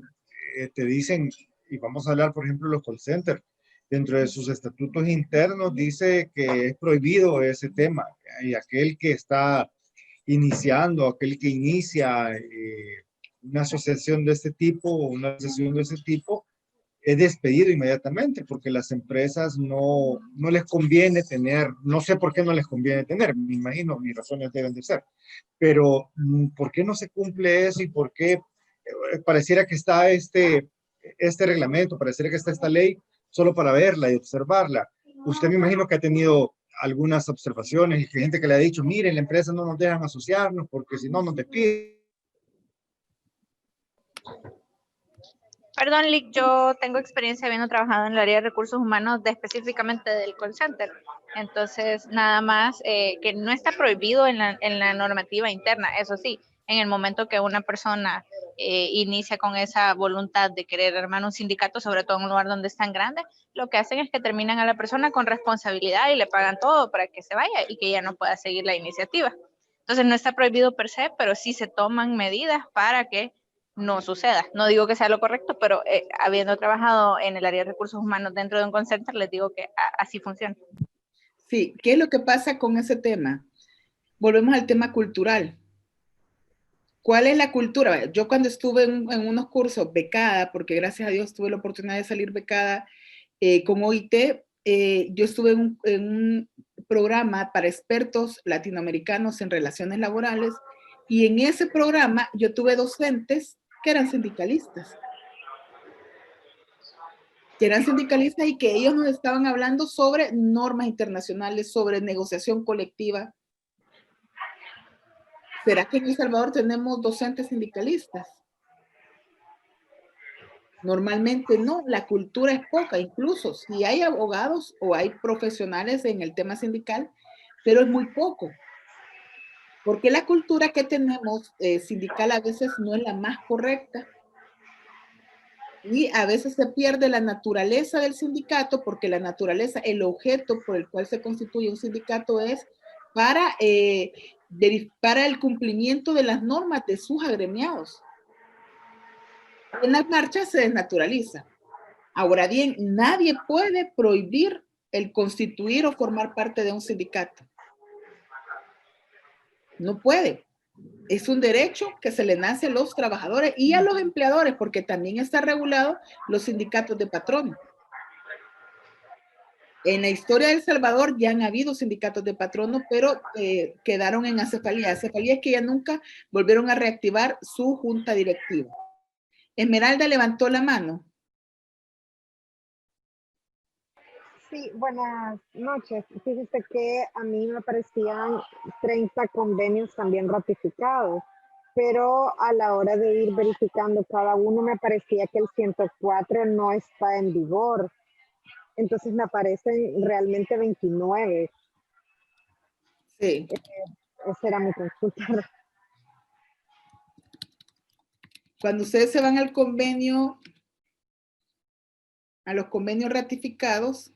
[SPEAKER 7] te dicen, y vamos a hablar por ejemplo de los call centers, dentro de sus estatutos internos dice que es prohibido ese tema, y aquel que está iniciando, aquel que inicia una asociación de este tipo o una asociación de ese tipo, es despedido inmediatamente porque las empresas no les conviene tener, no sé por qué no les conviene tener, me imagino, mis razones deben de ser, pero ¿por qué no se cumple eso y por qué pareciera que está este reglamento, pareciera que está esta ley solo para verla y observarla? Usted me imagino que ha tenido algunas observaciones y gente que le ha dicho, miren, la empresa no nos dejan asociarnos porque si no nos despiden.
[SPEAKER 5] Perdón, Lick, yo tengo experiencia habiendo trabajado en el área de recursos humanos específicamente del call center. Entonces, nada más que no está prohibido en la normativa interna. Eso sí, en el momento que una persona inicia con esa voluntad de querer armar un sindicato, sobre todo en un lugar donde es tan grande, lo que hacen es que terminan a la persona con responsabilidad y le pagan todo para que se vaya y que ya no pueda seguir la iniciativa. Entonces, no está prohibido per se, pero sí se toman medidas para que no suceda. No digo que sea lo correcto, pero habiendo trabajado en el área de recursos humanos dentro de un call center, les digo que así funciona.
[SPEAKER 1] Sí, ¿qué es lo que pasa con ese tema? Volvemos al tema cultural. ¿Cuál es la cultura? Yo cuando estuve en unos cursos becada, porque gracias a Dios tuve la oportunidad de salir becada con OIT, yo estuve en un programa para expertos latinoamericanos en relaciones laborales y en ese programa yo tuve docentes que eran sindicalistas. Y que ellos nos estaban hablando sobre normas internacionales, sobre negociación colectiva. ¿Será que en El Salvador tenemos docentes sindicalistas? Normalmente no, la cultura es poca, incluso si hay abogados o hay profesionales en el tema sindical, pero es muy poco. Porque la cultura que tenemos sindical a veces no es la más correcta. Y a veces se pierde la naturaleza del sindicato, porque la naturaleza, el objeto por el cual se constituye un sindicato es para el cumplimiento de las normas de sus agremiados. En las marchas se desnaturaliza. Ahora bien, nadie puede prohibir el constituir o formar parte de un sindicato. No puede. Es un derecho que se le nace a los trabajadores y a los empleadores, porque también está regulado los sindicatos de patrones. En la historia de El Salvador ya han habido sindicatos de patronos, pero quedaron en acefalía. Acefalía es que ya nunca volvieron a reactivar su junta directiva. Esmeralda levantó la mano.
[SPEAKER 9] Sí, buenas noches. Fíjese que a mí me parecían 30 convenios también ratificados, pero a la hora de ir verificando cada uno me parecía que el 104 no está en vigor. Entonces me aparecen realmente 29.
[SPEAKER 1] Sí.
[SPEAKER 9] Esa era mi consulta.
[SPEAKER 1] Cuando ustedes se van al convenio, a los convenios ratificados,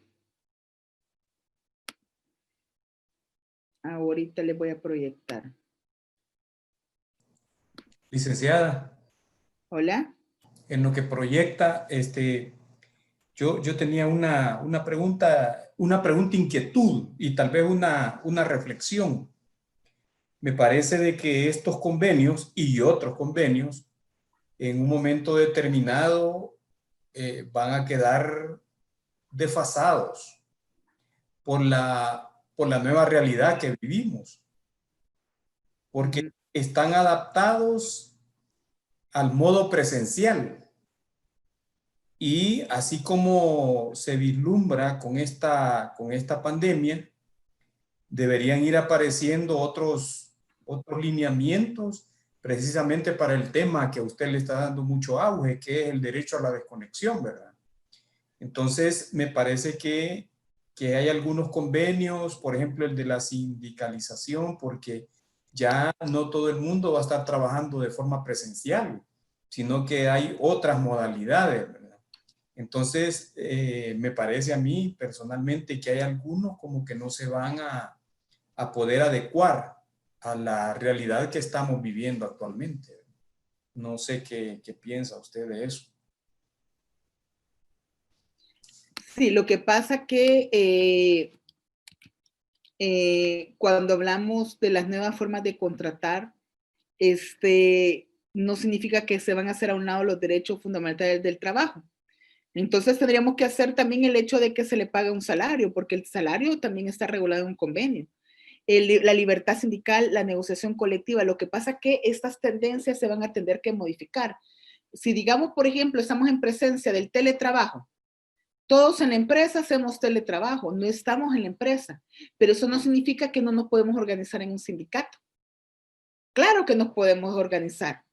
[SPEAKER 1] ahorita les voy a proyectar.
[SPEAKER 13] Licenciada.
[SPEAKER 1] Hola.
[SPEAKER 13] En lo que proyecta, yo tenía una pregunta inquietud y tal vez una reflexión. Me parece de que estos convenios y otros convenios en un momento determinado van a quedar desfasados por la nueva realidad que vivimos, porque están adaptados al modo presencial. Y así como se vislumbra con esta pandemia, deberían ir apareciendo otros lineamientos precisamente para el tema que a usted le está dando mucho auge, que es el derecho a la desconexión, ¿verdad? Entonces, me parece que hay algunos convenios, por ejemplo, el de la sindicalización, porque ya no todo el mundo va a estar trabajando de forma presencial, sino que hay otras modalidades, ¿verdad? Entonces, me parece a mí personalmente que hay algunos como que no se van a poder adecuar a la realidad que estamos viviendo actualmente. No sé qué piensa usted de eso.
[SPEAKER 1] Sí, lo que pasa que cuando hablamos de las nuevas formas de contratar, no significa que se van a hacer a un lado los derechos fundamentales del trabajo. Entonces tendríamos que hacer también el hecho de que se le pague un salario, porque el salario también está regulado en un convenio. La libertad sindical, la negociación colectiva. Lo que pasa es que estas tendencias se van a tener que modificar. Si digamos, por ejemplo, estamos en presencia del teletrabajo, todos en la empresa hacemos teletrabajo, no estamos en la empresa, pero eso no significa que no nos podemos organizar en un sindicato. Claro que nos podemos organizar.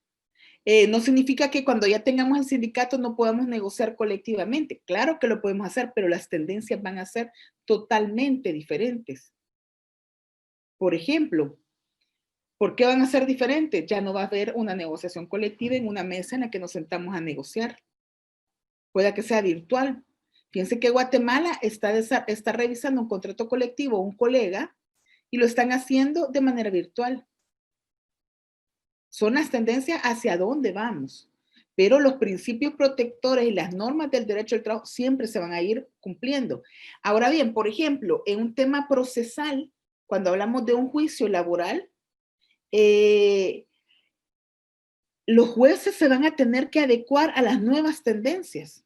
[SPEAKER 1] No significa que cuando ya tengamos el sindicato no podamos negociar colectivamente. Claro que lo podemos hacer, pero las tendencias van a ser totalmente diferentes. Por ejemplo, ¿por qué van a ser diferentes? Ya no va a haber una negociación colectiva en una mesa en la que nos sentamos a negociar. Puede que sea virtual. Fíjense que Guatemala está revisando un contrato colectivo, un colega, y lo están haciendo de manera virtual. Son las tendencias hacia dónde vamos. Pero los principios protectores y las normas del derecho al trabajo siempre se van a ir cumpliendo. Ahora bien, por ejemplo, en un tema procesal, cuando hablamos de un juicio laboral, los jueces se van a tener que adecuar a las nuevas tendencias,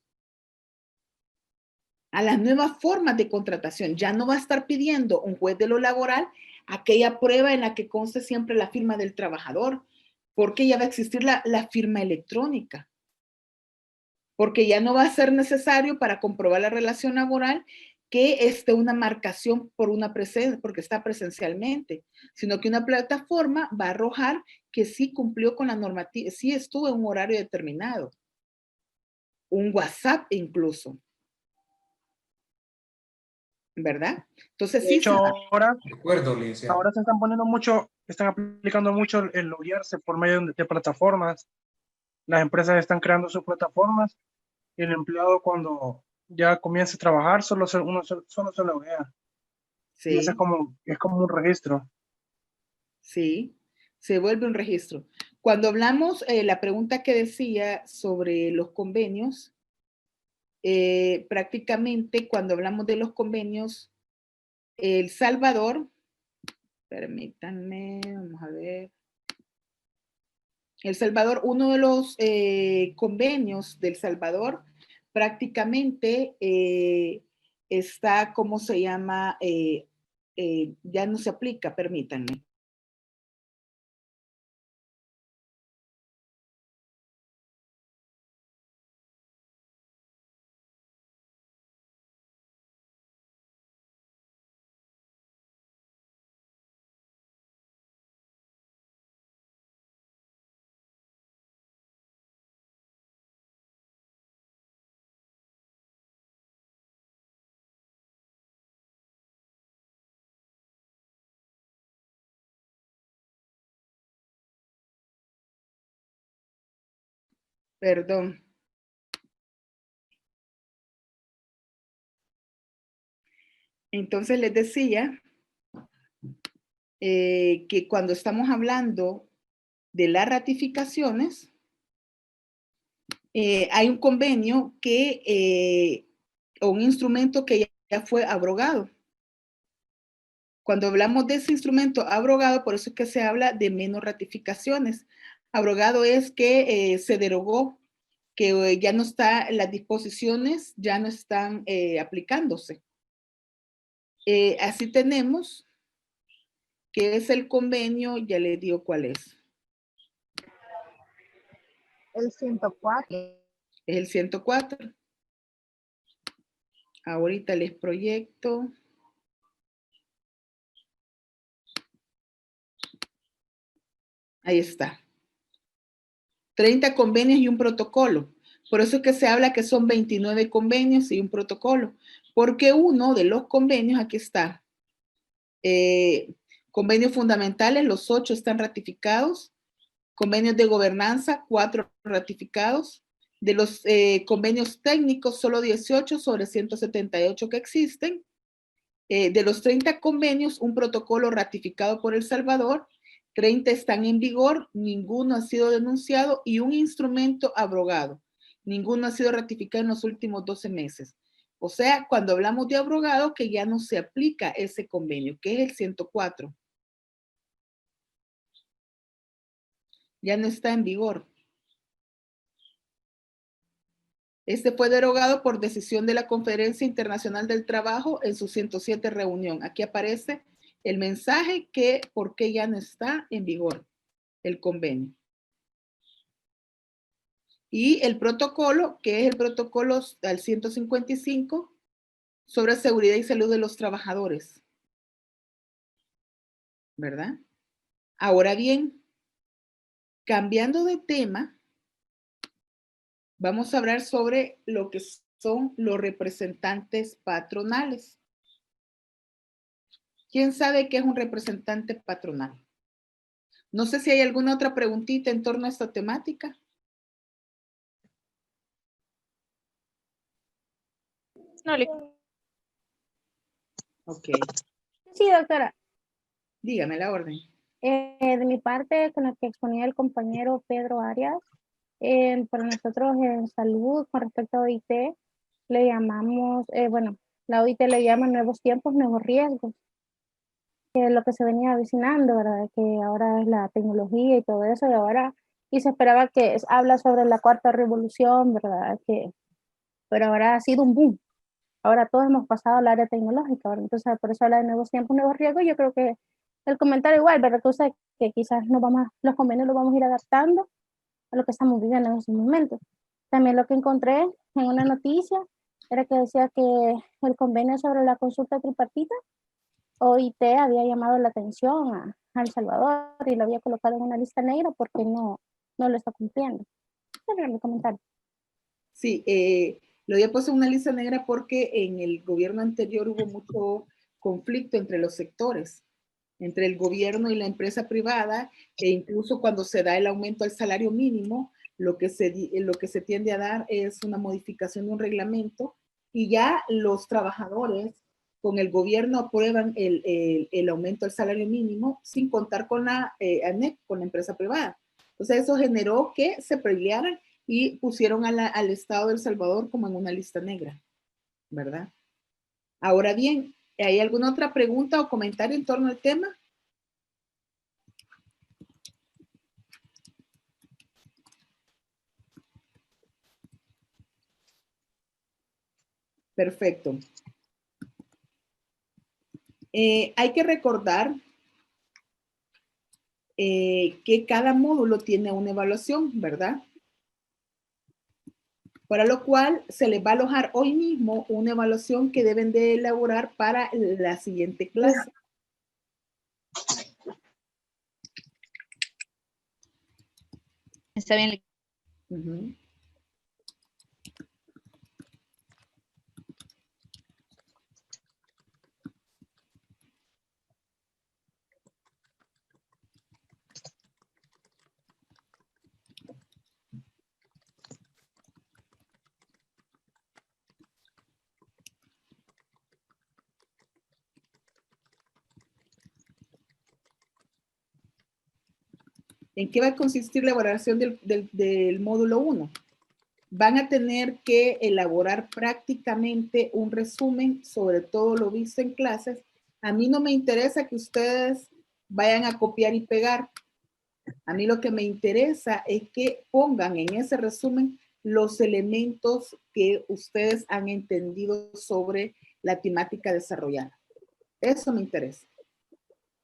[SPEAKER 1] a las nuevas formas de contratación. Ya no va a estar pidiendo un juez de lo laboral aquella prueba en la que conste siempre la firma del trabajador, porque ya va a existir la firma electrónica. Porque ya no va a ser necesario para comprobar la relación laboral que esté una marcación por una presencia, porque está presencialmente, sino que una plataforma va a arrojar que sí cumplió con la normativa, sí estuvo en un horario determinado. Un WhatsApp incluso. ¿Verdad? Entonces
[SPEAKER 2] de
[SPEAKER 1] sí.
[SPEAKER 2] hecho, ahora
[SPEAKER 13] se
[SPEAKER 2] están poniendo mucho, están aplicando mucho el loguearse por medio de plataformas. Las empresas están creando sus plataformas y el empleado cuando ya comienza a trabajar solo se loguea.
[SPEAKER 1] Sí.
[SPEAKER 2] Y eso es como un registro.
[SPEAKER 1] Sí, se vuelve un registro. Cuando hablamos, la pregunta que decía sobre los convenios, prácticamente cuando hablamos de los convenios, El Salvador, permítanme, vamos a ver. El Salvador, uno de los convenios del Salvador prácticamente está, ¿cómo se llama? Ya no se aplica, permítanme. Perdón. Entonces les decía que cuando estamos hablando de las ratificaciones, hay un convenio que, o un instrumento que ya fue abrogado. Cuando hablamos de ese instrumento abrogado, por eso es que se habla de menos ratificaciones. Abrogado es que se derogó, que ya no está, las disposiciones ya no están aplicándose. Así tenemos que es el convenio, ya le digo cuál es.
[SPEAKER 9] El 104.
[SPEAKER 1] Es el 104. Ahorita les proyecto. Ahí está. 30 convenios y un protocolo. Por eso es que se habla que son 29 convenios y un protocolo. Porque uno de los convenios, aquí está. Convenios fundamentales, los 8 están ratificados. Convenios de gobernanza, 4 ratificados. De los convenios técnicos, solo 18 sobre 178 que existen. De los 30 convenios, un protocolo ratificado por El Salvador, 30 están en vigor, ninguno ha sido denunciado y un instrumento abrogado. Ninguno ha sido ratificado en los últimos 12 meses. O sea, cuando hablamos de abrogado, que ya no se aplica ese convenio, que es el 104. Ya no está en vigor. Este fue derogado por decisión de la Conferencia Internacional del Trabajo en su 107 reunión. Aquí aparece el mensaje que por qué ya no está en vigor el convenio. Y el protocolo, que es el protocolo al 155 sobre seguridad y salud de los trabajadores. ¿Verdad? Ahora bien, cambiando de tema, vamos a hablar sobre lo que son los representantes patronales. ¿Quién sabe qué es un representante patronal? No sé si hay alguna otra preguntita en torno a esta temática.
[SPEAKER 10] No,
[SPEAKER 1] Ok.
[SPEAKER 16] Sí, doctora.
[SPEAKER 1] Dígame la orden.
[SPEAKER 16] De mi parte, con la que exponía el compañero Pedro Arias, para nosotros en salud, con respecto a OIT, le llamamos, bueno, la OIT le llama nuevos tiempos, nuevos riesgos, que es lo que se venía avecinando, ¿verdad? Que ahora es la tecnología y todo eso, y se esperaba que habla sobre la cuarta revolución, ¿verdad? Pero ahora ha sido un boom. Ahora todos hemos pasado al área tecnológica, ¿verdad? Entonces por eso habla de nuevos tiempos, nuevos riesgos. Yo creo que el comentario igual, ¿verdad? Que quizás los convenios los vamos a ir adaptando a lo que estamos viviendo en esos momentos. También lo que encontré en una noticia era que decía que el convenio sobre la consulta tripartita, OIT había llamado la atención a El Salvador y lo había colocado en una lista negra porque no lo está cumpliendo. Ese era mi comentario.
[SPEAKER 1] Sí, lo había puesto en una lista negra porque en el gobierno anterior hubo mucho conflicto entre los sectores, entre el gobierno y la empresa privada, e incluso cuando se da el aumento al salario mínimo, lo que se tiende a dar es una modificación de un reglamento y ya los trabajadores con el gobierno aprueban el aumento al salario mínimo sin contar con la ANEP, con la empresa privada. Entonces eso generó que se pelearan y pusieron al Estado de El Salvador como en una lista negra, ¿verdad? Ahora bien, ¿hay alguna otra pregunta o comentario en torno al tema? Perfecto. Hay que recordar que cada módulo tiene una evaluación, ¿verdad? Para lo cual se les va a alojar hoy mismo una evaluación que deben de elaborar para la siguiente clase.
[SPEAKER 5] Está bien.
[SPEAKER 1] Ujú. ¿En qué va a consistir la elaboración del módulo 1? Van a tener que elaborar prácticamente un resumen sobre todo lo visto en clases. A mí no me interesa que ustedes vayan a copiar y pegar. A mí lo que me interesa es que pongan en ese resumen los elementos que ustedes han entendido sobre la temática desarrollada. Eso me interesa,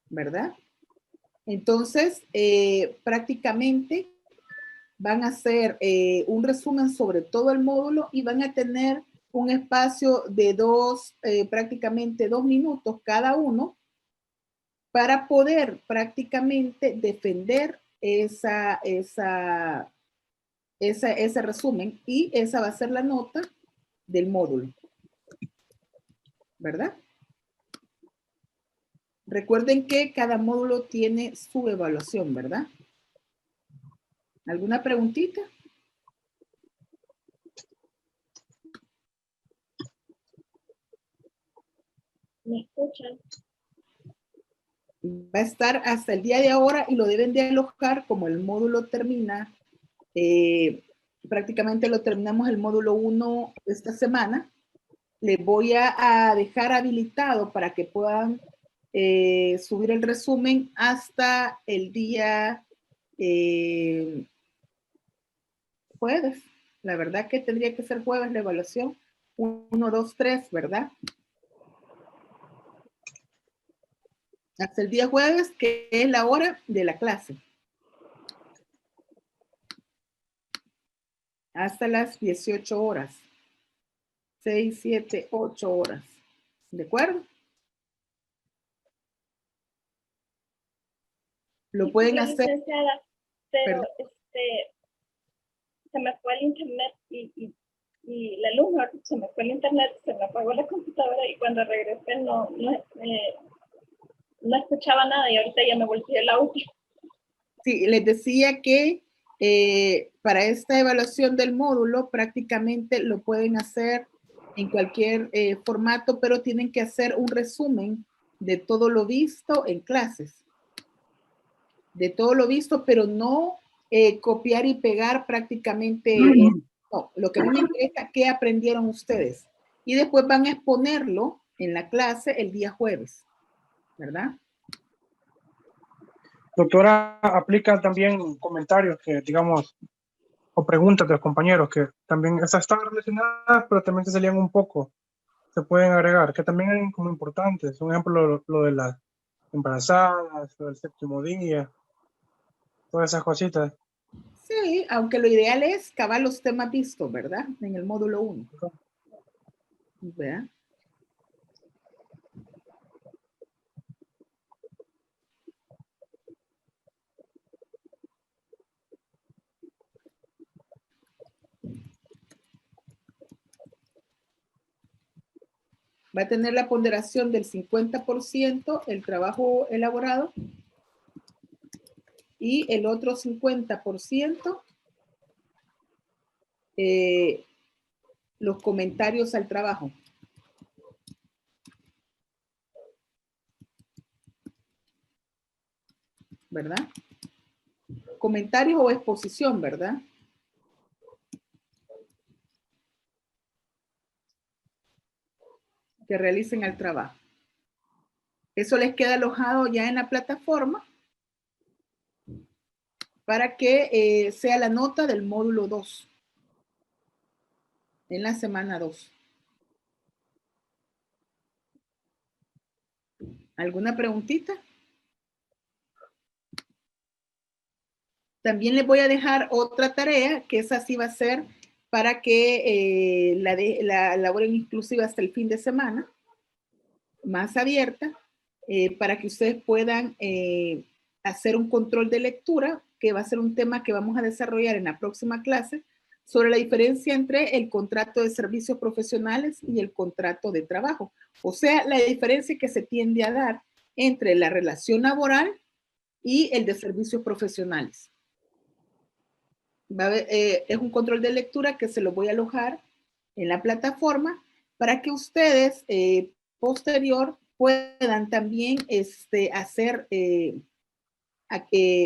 [SPEAKER 1] ¿verdad? Entonces, prácticamente van a hacer un resumen sobre todo el módulo y van a tener un espacio de prácticamente 2 minutos cada uno para poder prácticamente defender ese resumen, y esa va a ser la nota del módulo, ¿verdad? Recuerden que cada módulo tiene su evaluación, ¿verdad? ¿Alguna preguntita?
[SPEAKER 6] ¿Me escuchan?
[SPEAKER 1] Va a estar hasta el día de ahora y lo deben de alojar como el módulo termina. Prácticamente lo terminamos el módulo 1 esta semana. Les voy a dejar habilitado para que puedan subir el resumen hasta el día jueves. La verdad que tendría que ser jueves la evaluación. 1, 2, 3, ¿verdad? Hasta el día jueves, que es la hora de la clase. Hasta las 18 horas. 6, 7, 8 horas. ¿De acuerdo? Lo pueden hacer.
[SPEAKER 6] Licenciada, pero
[SPEAKER 1] Perdón.
[SPEAKER 6] Se me fue el internet y la luz, se me fue el internet, se me apagó la computadora y cuando regresé no escuchaba nada y ahorita ya me volví el audio.
[SPEAKER 1] Sí, les decía que para esta evaluación del módulo prácticamente lo pueden hacer en cualquier formato, pero tienen que hacer un resumen de todo lo visto en clases. De todo lo visto, pero no copiar y pegar prácticamente. No, lo que a mí me interesa, ¿qué aprendieron ustedes? Y después van a exponerlo en la clase el día jueves, ¿verdad?
[SPEAKER 2] Doctora, aplica también comentarios que, digamos, o preguntas de los compañeros que también esas están relacionadas, pero también se salían un poco. Se pueden agregar, que también son como importantes. Un ejemplo, lo de las embarazadas, lo del 7º día, todas esas cositas.
[SPEAKER 1] Sí, aunque lo ideal es acabar los temas vistos, ¿verdad? En el módulo 1. ¿Verdad? Va a tener la ponderación del 50% el trabajo elaborado y el otro 50% los comentarios al trabajo. ¿Verdad? Comentarios o exposición, ¿verdad? Que realicen el trabajo. Eso les queda alojado ya en la plataforma para que sea la nota del módulo 2 en la semana 2. ¿Alguna preguntita? También les voy a dejar otra tarea, que esa sí va a ser para que la elaboren inclusive hasta el fin de semana, más abierta, para que ustedes puedan hacer un control de lectura, que va a ser un tema que vamos a desarrollar en la próxima clase, sobre la diferencia entre el contrato de servicios profesionales y el contrato de trabajo. O sea, la diferencia que se tiende a dar entre la relación laboral y el de servicios profesionales. Es un control de lectura que se lo voy a alojar en la plataforma para que ustedes posterior puedan también hacer,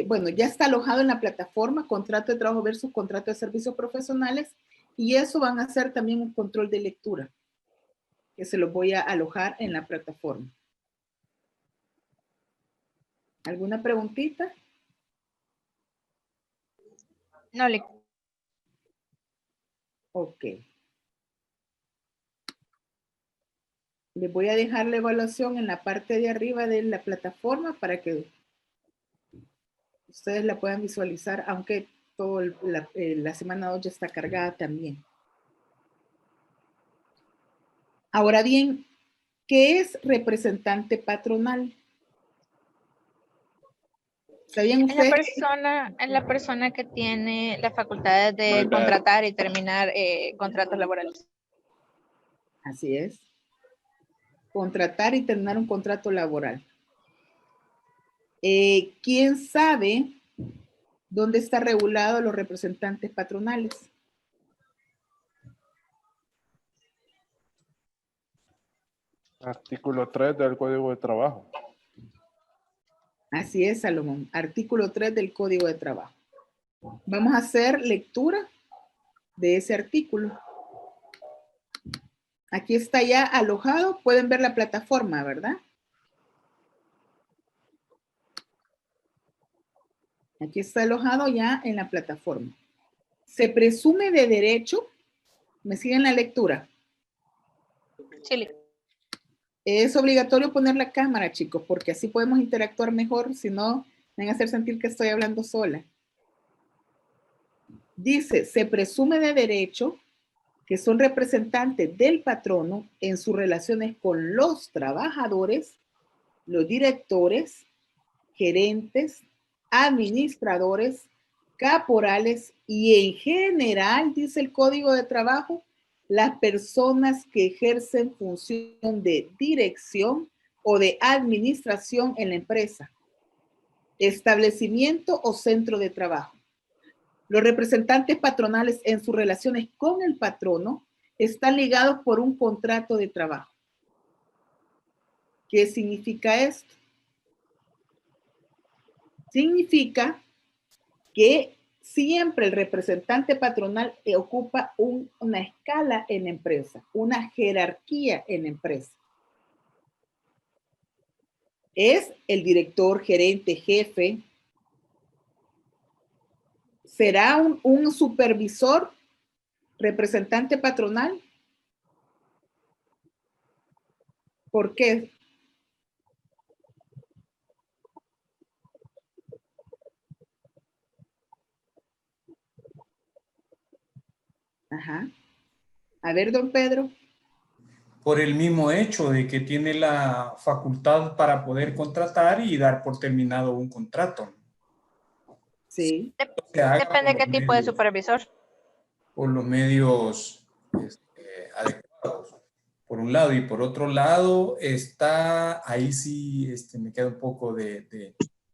[SPEAKER 1] bueno, ya está alojado en la plataforma, contrato de trabajo versus contrato de servicios profesionales, y eso van a hacer también un control de lectura, que se lo voy a alojar en la plataforma. ¿Alguna preguntita?
[SPEAKER 5] No,
[SPEAKER 1] Ok. Les voy a dejar la evaluación en la parte de arriba de la plataforma para que ustedes la puedan visualizar, aunque toda la semana 2 ya está cargada también. Ahora bien, ¿qué es representante patronal? ¿Sabían ustedes?
[SPEAKER 5] Es la persona que tiene las facultades de contratar y terminar contratos laborales.
[SPEAKER 1] Así es. Contratar y terminar un contrato laboral. ¿Quién sabe dónde está regulado los representantes patronales?
[SPEAKER 17] Artículo 3 del Código de Trabajo.
[SPEAKER 1] Así es, Salomón. Artículo 3 del Código de Trabajo. Vamos a hacer lectura de ese artículo. Aquí está ya alojado. Pueden ver la plataforma, ¿verdad? Aquí está alojado ya en la plataforma. Se presume de derecho. ¿Me siguen la lectura?
[SPEAKER 5] Sí.
[SPEAKER 1] Es obligatorio poner la cámara, chicos, porque así podemos interactuar mejor, si no, me van a hacer sentir que estoy hablando sola. Dice, se presume de derecho que son representantes del patrono en sus relaciones con los trabajadores, los directores, gerentes, administradores, caporales y en general, dice el Código de Trabajo, las personas que ejercen función de dirección o de administración en la empresa, establecimiento o centro de trabajo. Los representantes patronales en sus relaciones con el patrono están ligados por un contrato de trabajo. ¿Qué significa esto? Significa que siempre el representante patronal ocupa una escala en la empresa, una jerarquía en la empresa. Es el director, gerente, jefe. ¿Será un supervisor representante patronal? ¿Por qué? Ajá. A ver, don Pedro.
[SPEAKER 13] Por el mismo hecho de que tiene la facultad para poder contratar y dar por terminado un contrato.
[SPEAKER 1] Sí.
[SPEAKER 5] Depende de qué tipo de supervisor.
[SPEAKER 13] Por los medios adecuados, por un lado. Y por otro lado, está, ahí sí me queda un poco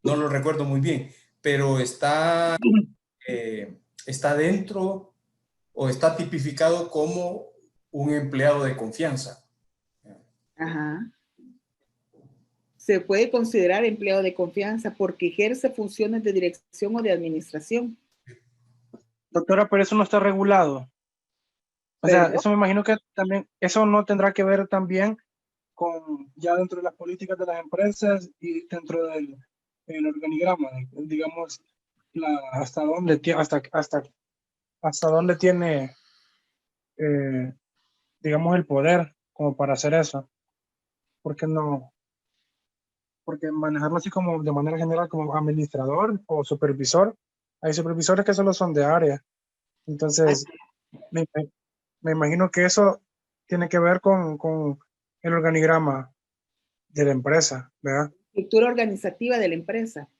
[SPEAKER 13] no lo recuerdo muy bien, pero está dentro o está tipificado como un empleado de confianza.
[SPEAKER 1] Ajá. Se puede considerar empleado de confianza porque ejerce funciones de dirección o de administración.
[SPEAKER 2] Doctora, pero eso no está regulado. O sea, eso me imagino que también, eso no tendrá que ver también con ya dentro de las políticas de las empresas y dentro del organigrama, digamos, hasta dónde tiene, digamos, el poder como para hacer eso. Porque no. porque manejarlo así como de manera general como administrador o supervisor, hay supervisores que solo son de área. Entonces, me, me imagino que eso tiene que ver con el organigrama de la empresa, ¿verdad?
[SPEAKER 1] Estructura organizativa de la empresa.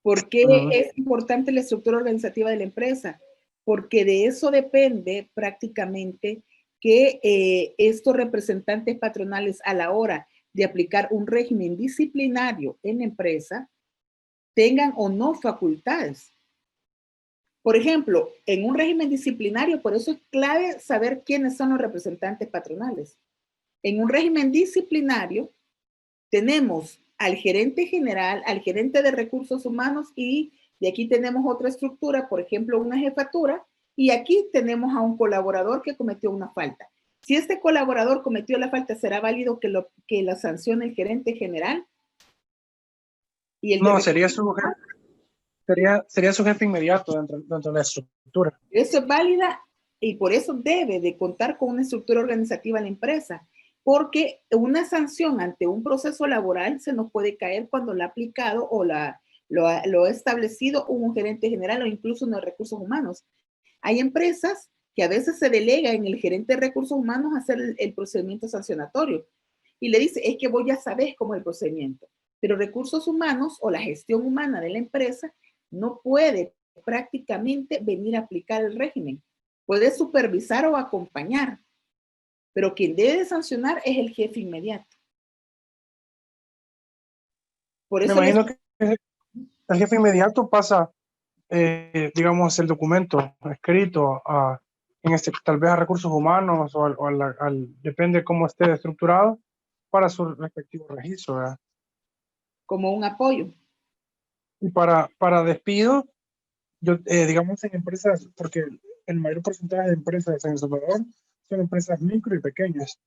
[SPEAKER 1] ¿Por qué es importante la estructura organizativa de la empresa? Porque de eso depende prácticamente que estos representantes patronales a la hora de aplicar un régimen disciplinario en la empresa tengan o no facultades. Por ejemplo, en un régimen disciplinario, por eso es clave saber quiénes son los representantes patronales. En un régimen disciplinario tenemos al gerente general, al gerente de recursos humanos y de aquí tenemos otra estructura, por ejemplo, una jefatura, y aquí tenemos a un colaborador que cometió una falta. Si este colaborador cometió la falta, ¿será válido que la sancione el gerente general? Y el
[SPEAKER 2] no, sería su jefe inmediato dentro de la estructura.
[SPEAKER 1] Eso es válida y por eso debe de contar con una estructura organizativa en la empresa, porque una sanción ante un proceso laboral se nos puede caer cuando la ha aplicado o lo ha establecido un gerente general o incluso en los recursos humanos. Hay empresas que a veces se delega en el gerente de recursos humanos hacer el procedimiento sancionatorio y le dice, es que vos ya sabés cómo es el procedimiento, pero recursos humanos o la gestión humana de la empresa no puede prácticamente venir a aplicar el régimen. Puede supervisar o acompañar, pero quien debe de sancionar es el jefe inmediato. Por eso
[SPEAKER 2] me imagino que el jefe inmediato pasa, digamos, el documento escrito tal vez a recursos humanos o depende cómo esté estructurado para su respectivo registro, ¿verdad?
[SPEAKER 1] Como un apoyo.
[SPEAKER 2] Y para despido, digamos en empresas, porque el mayor porcentaje de empresas en El Salvador son empresas micro y pequeñas,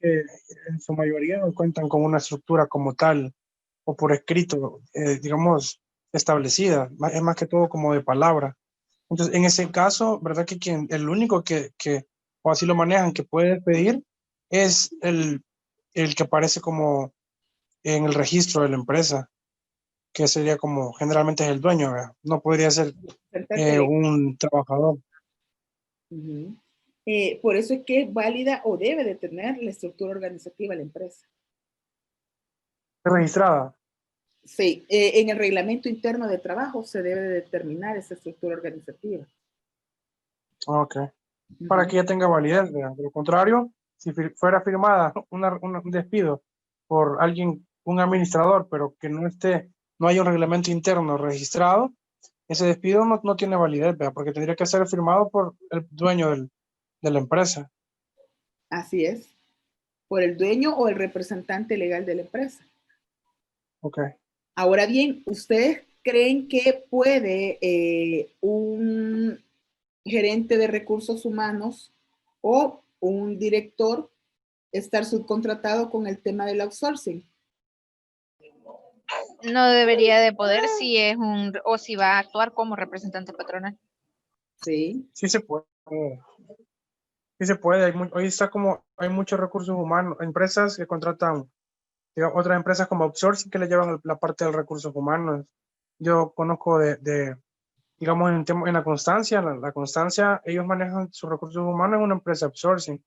[SPEAKER 2] que en su mayoría no cuentan con una estructura como tal o por escrito, digamos, establecida, es más que todo como de palabra. Entonces, en ese caso, ¿verdad que el único que o así lo manejan, que puede despedir, es el que aparece como en el registro de la empresa, que sería como, generalmente es el dueño, ¿verdad? No podría ser un trabajador.
[SPEAKER 1] Por eso es que es válida o debe de tener la estructura organizativa de la empresa.
[SPEAKER 2] ¿Registrada?
[SPEAKER 1] Sí, en el reglamento interno de trabajo se debe determinar esa estructura organizativa.
[SPEAKER 2] Ok. Para que ya tenga validez, ¿verdad? De lo contrario, si fuera firmada un despido por alguien, un administrador, pero que no hay un reglamento interno registrado, ese despido no tiene validez, ¿verdad? Porque tendría que ser firmado por el dueño de la empresa.
[SPEAKER 1] Así es, por el dueño o el representante legal de la empresa.
[SPEAKER 2] Ok.
[SPEAKER 1] Ahora bien, ¿ustedes creen que puede un gerente de recursos humanos o un director estar subcontratado con el tema del outsourcing?
[SPEAKER 5] No debería de poder si es o si va a actuar como representante patronal.
[SPEAKER 1] Sí.
[SPEAKER 2] Sí se puede. Sí se puede. Hoy está como, hay muchos recursos humanos, empresas que contratan, digamos, otras empresas como outsourcing que le llevan la parte de recursos humanos. Yo conozco digamos, en la Constancia, la Constancia, ellos manejan sus recursos humanos en una empresa outsourcing.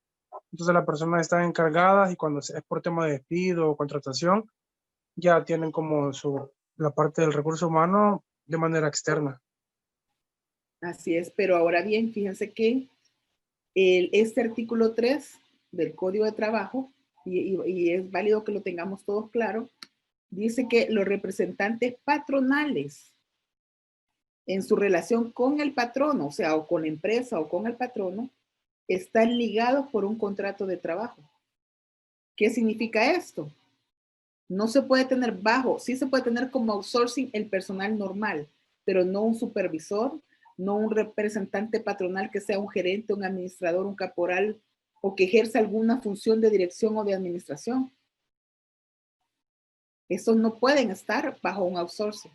[SPEAKER 2] Entonces la persona está encargada y cuando es por tema de despido o contratación, ya tienen como la parte del recurso humano de manera externa.
[SPEAKER 1] Así es, pero ahora bien, fíjense que este artículo 3 del Código de Trabajo, y es válido que lo tengamos todos claro, dice que los representantes patronales en su relación con el patrono, o sea, o con la empresa o con el patrono, están ligados por un contrato de trabajo. ¿Qué significa esto? No se puede tener sí se puede tener como outsourcing el personal normal, pero no un supervisor, no un representante patronal que sea un gerente, un administrador, un caporal o que ejerza alguna función de dirección o de administración. Esos no pueden estar bajo un outsourcing.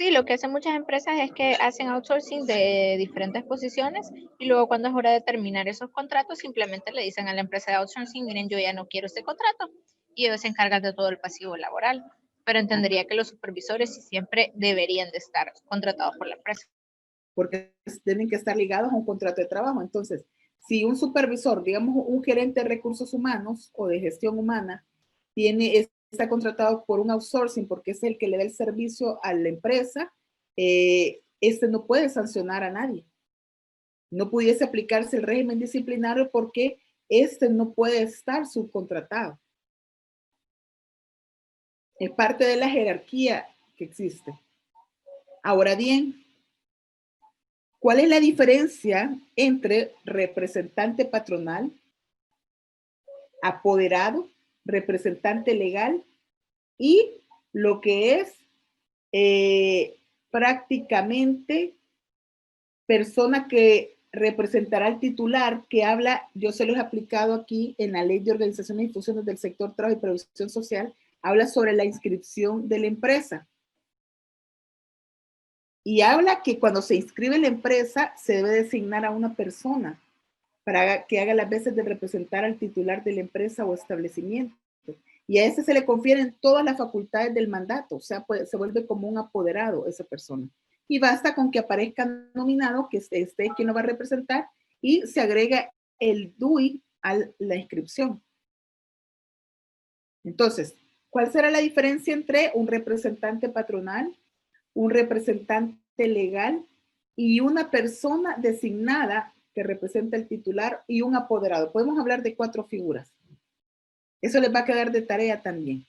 [SPEAKER 5] Sí, lo que hacen muchas empresas es que hacen outsourcing de diferentes posiciones y luego cuando es hora de terminar esos contratos simplemente le dicen a la empresa de outsourcing, miren, yo ya no quiero este contrato y ellos se encargan de todo el pasivo laboral. Pero entendería que los supervisores sí siempre deberían de estar contratados por la empresa.
[SPEAKER 1] Porque tienen que estar ligados a un contrato de trabajo. Entonces, si un supervisor, digamos un gerente de recursos humanos o de gestión humana, está contratado por un outsourcing porque es el que le da el servicio a la empresa, este no puede sancionar a nadie. No pudiese aplicarse el régimen disciplinario porque este no puede estar subcontratado. Es parte de la jerarquía que existe. Ahora bien, ¿cuál es la diferencia entre representante patronal, apoderado, representante legal y lo que es prácticamente persona que representará al titular, que habla, yo se los he aplicado aquí en la Ley de Organización y Funciones del Sector Trabajo y Previsión Social, habla sobre la inscripción de la empresa. Y habla que cuando se inscribe la empresa se debe designar a una persona para que haga las veces de representar al titular de la empresa o establecimiento. Y a ese se le confieren todas las facultades del mandato, o sea, se vuelve como un apoderado esa persona. Y basta con que aparezca nominado, que esté quien lo va a representar, y se agrega el DUI a la inscripción. Entonces, ¿cuál será la diferencia entre un representante patronal, un representante legal y una persona designada que representa el titular y un apoderado? Podemos hablar de 4 figuras. Eso les va a quedar de tarea también.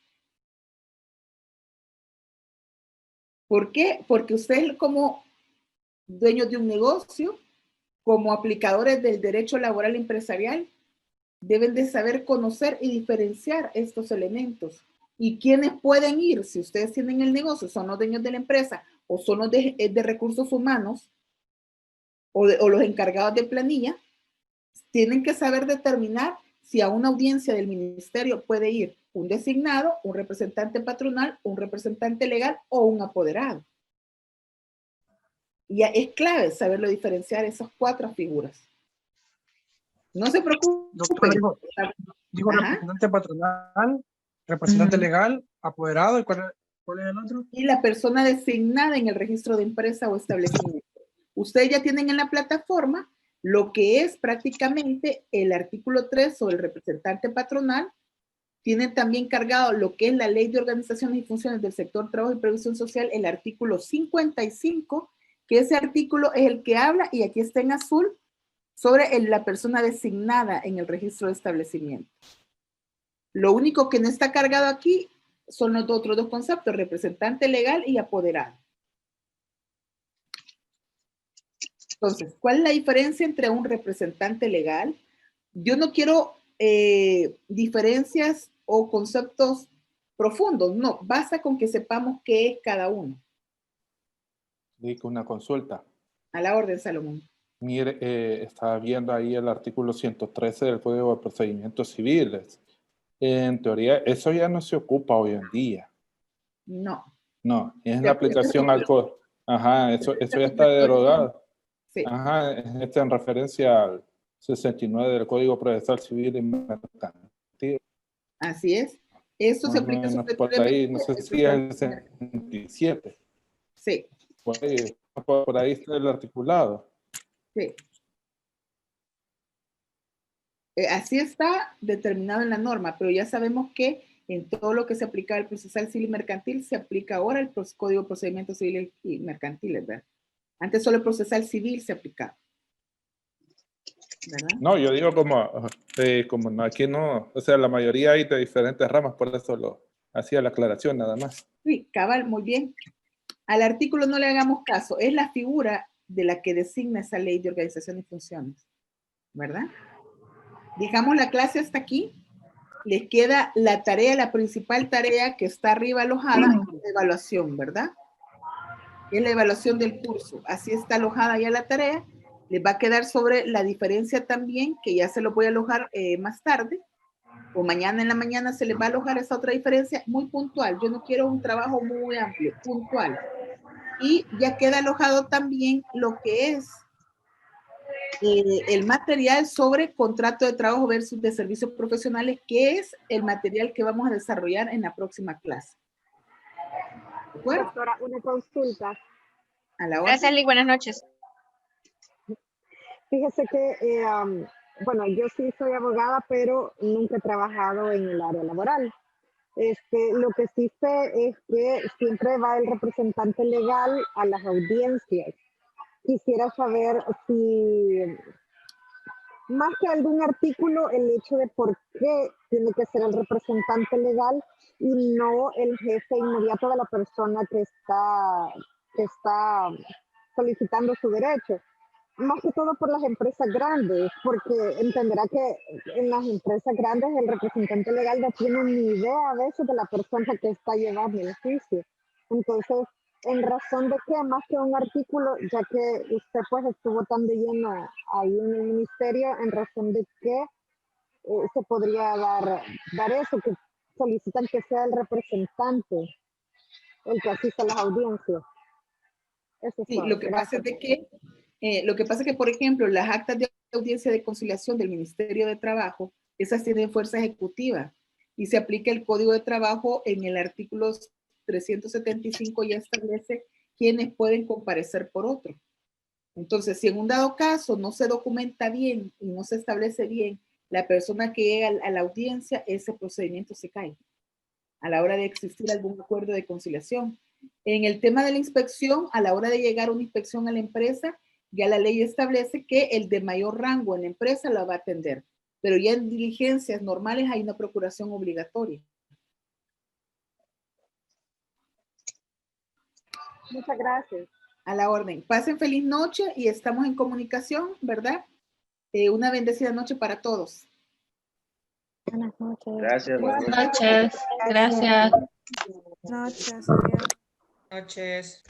[SPEAKER 1] ¿Por qué? Porque ustedes como dueños de un negocio, como aplicadores del derecho laboral empresarial, deben de saber conocer y diferenciar estos elementos. ¿Y quiénes pueden ir? Si ustedes tienen el negocio, son los dueños de la empresa o son los de recursos humanos o los encargados de planilla, tienen que saber determinar si a una audiencia del ministerio puede ir un designado, un representante patronal, un representante legal o un apoderado. Y es clave saberlo diferenciar esas 4 figuras. No se preocupen.
[SPEAKER 2] Digo representante patronal, representante legal, apoderado, ¿y cuál es el otro?
[SPEAKER 1] Y la persona designada en el registro de empresa o establecimiento. Ustedes ya tienen en la plataforma lo que es prácticamente el artículo 3 sobre el representante patronal. Tienen también cargado lo que es la Ley de Organizaciones y Funciones del Sector Trabajo y Previsión Social, el artículo 55, que ese artículo es el que habla, y aquí está en azul, sobre la persona designada en el registro de establecimiento. Lo único que no está cargado aquí son los otros 2 conceptos, representante legal y apoderado. Entonces, ¿cuál es la diferencia entre un representante legal? Yo no quiero diferencias o conceptos profundos, no, basta con que sepamos qué es cada uno.
[SPEAKER 17] Digo una consulta.
[SPEAKER 1] A la orden, Salomón.
[SPEAKER 17] Mire, estaba viendo ahí el artículo 113 del Código de Procedimientos Civiles. En teoría, eso ya no se ocupa hoy en día.
[SPEAKER 1] No.
[SPEAKER 17] No, es la aplicación al código. Ajá, eso ya está derogado.
[SPEAKER 1] Sí.
[SPEAKER 17] Ajá, está en referencia al 69 del Código Procesal Civil y Mercantil.
[SPEAKER 1] Así es. Esto se aplica
[SPEAKER 17] por ahí, no sé si es el 67.
[SPEAKER 1] Sí.
[SPEAKER 17] Por ahí está el articulado.
[SPEAKER 1] Sí. Así está determinado en la norma, pero ya sabemos que en todo lo que se aplica al procesal civil y mercantil se aplica ahora el Código de Procedimientos Civiles y Mercantiles, ¿verdad? Antes solo el procesal civil se aplicaba, ¿verdad?
[SPEAKER 17] No, yo digo como aquí no, o sea, la mayoría hay de diferentes ramas, por eso lo hacía la aclaración nada más.
[SPEAKER 1] Sí, cabal, muy bien. Al artículo no le hagamos caso, es la figura de la que designa esa Ley de Organización y Funciones, ¿verdad? Dejamos la clase hasta aquí. Les queda la tarea, la principal tarea que está arriba alojada, la evaluación, ¿verdad? Es la evaluación del curso. Así está alojada ya la tarea. Les va a quedar sobre la diferencia también, que ya se lo voy a alojar más tarde, o mañana en la mañana se les va a alojar esa otra diferencia muy puntual. Yo no quiero un trabajo muy amplio, puntual. y ya queda alojado también lo que es el material sobre contrato de trabajo versus de servicios profesionales, que es el material que vamos a desarrollar en la próxima clase. ¿De acuerdo?
[SPEAKER 9] Doctora, una consulta.
[SPEAKER 1] A la orden.
[SPEAKER 5] Gracias, Liz. Buenas noches.
[SPEAKER 9] Fíjese que, bueno, yo sí soy abogada, pero nunca he trabajado en el área laboral. Lo que sí sé es que siempre va el representante legal a las audiencias. Quisiera saber si, más que algún artículo, el hecho de por qué tiene que ser el representante legal y no el jefe inmediato de la persona que está solicitando su derecho. Más que todo por las empresas grandes, porque entenderá que en las empresas grandes el representante legal no tiene ni idea a veces de la persona que está llevando el juicio. Entonces, en razón de que más que un artículo, ya que usted pues estuvo tan de lleno ahí en el ministerio, en razón de que se podría dar eso, que solicitan que sea el representante el que asista a las audiencias. Eso es
[SPEAKER 1] Sí,
[SPEAKER 9] todo.
[SPEAKER 1] lo que pasa es de que lo que pasa es que, por ejemplo, las actas de audiencia de conciliación del Ministerio de Trabajo, esas tienen fuerza ejecutiva y se aplica el Código de Trabajo en el artículo 375, ya establece quiénes pueden comparecer por otro. Entonces, si en un dado caso no se documenta bien y no se establece bien la persona que llega a la audiencia, ese procedimiento se cae a la hora de existir algún acuerdo de conciliación. En el tema de la inspección, a la hora de llegar una inspección a la empresa, ya la ley establece que el de mayor rango en la empresa la va a atender, pero ya en diligencias normales hay una procuración obligatoria.
[SPEAKER 9] Muchas gracias.
[SPEAKER 1] A la orden. Pasen feliz noche y estamos en comunicación, ¿verdad? Una bendecida noche para todos.
[SPEAKER 16] Buenas noches.
[SPEAKER 3] Gracias.
[SPEAKER 10] Buenas noches. Gracias.
[SPEAKER 12] Noches.
[SPEAKER 4] Noches.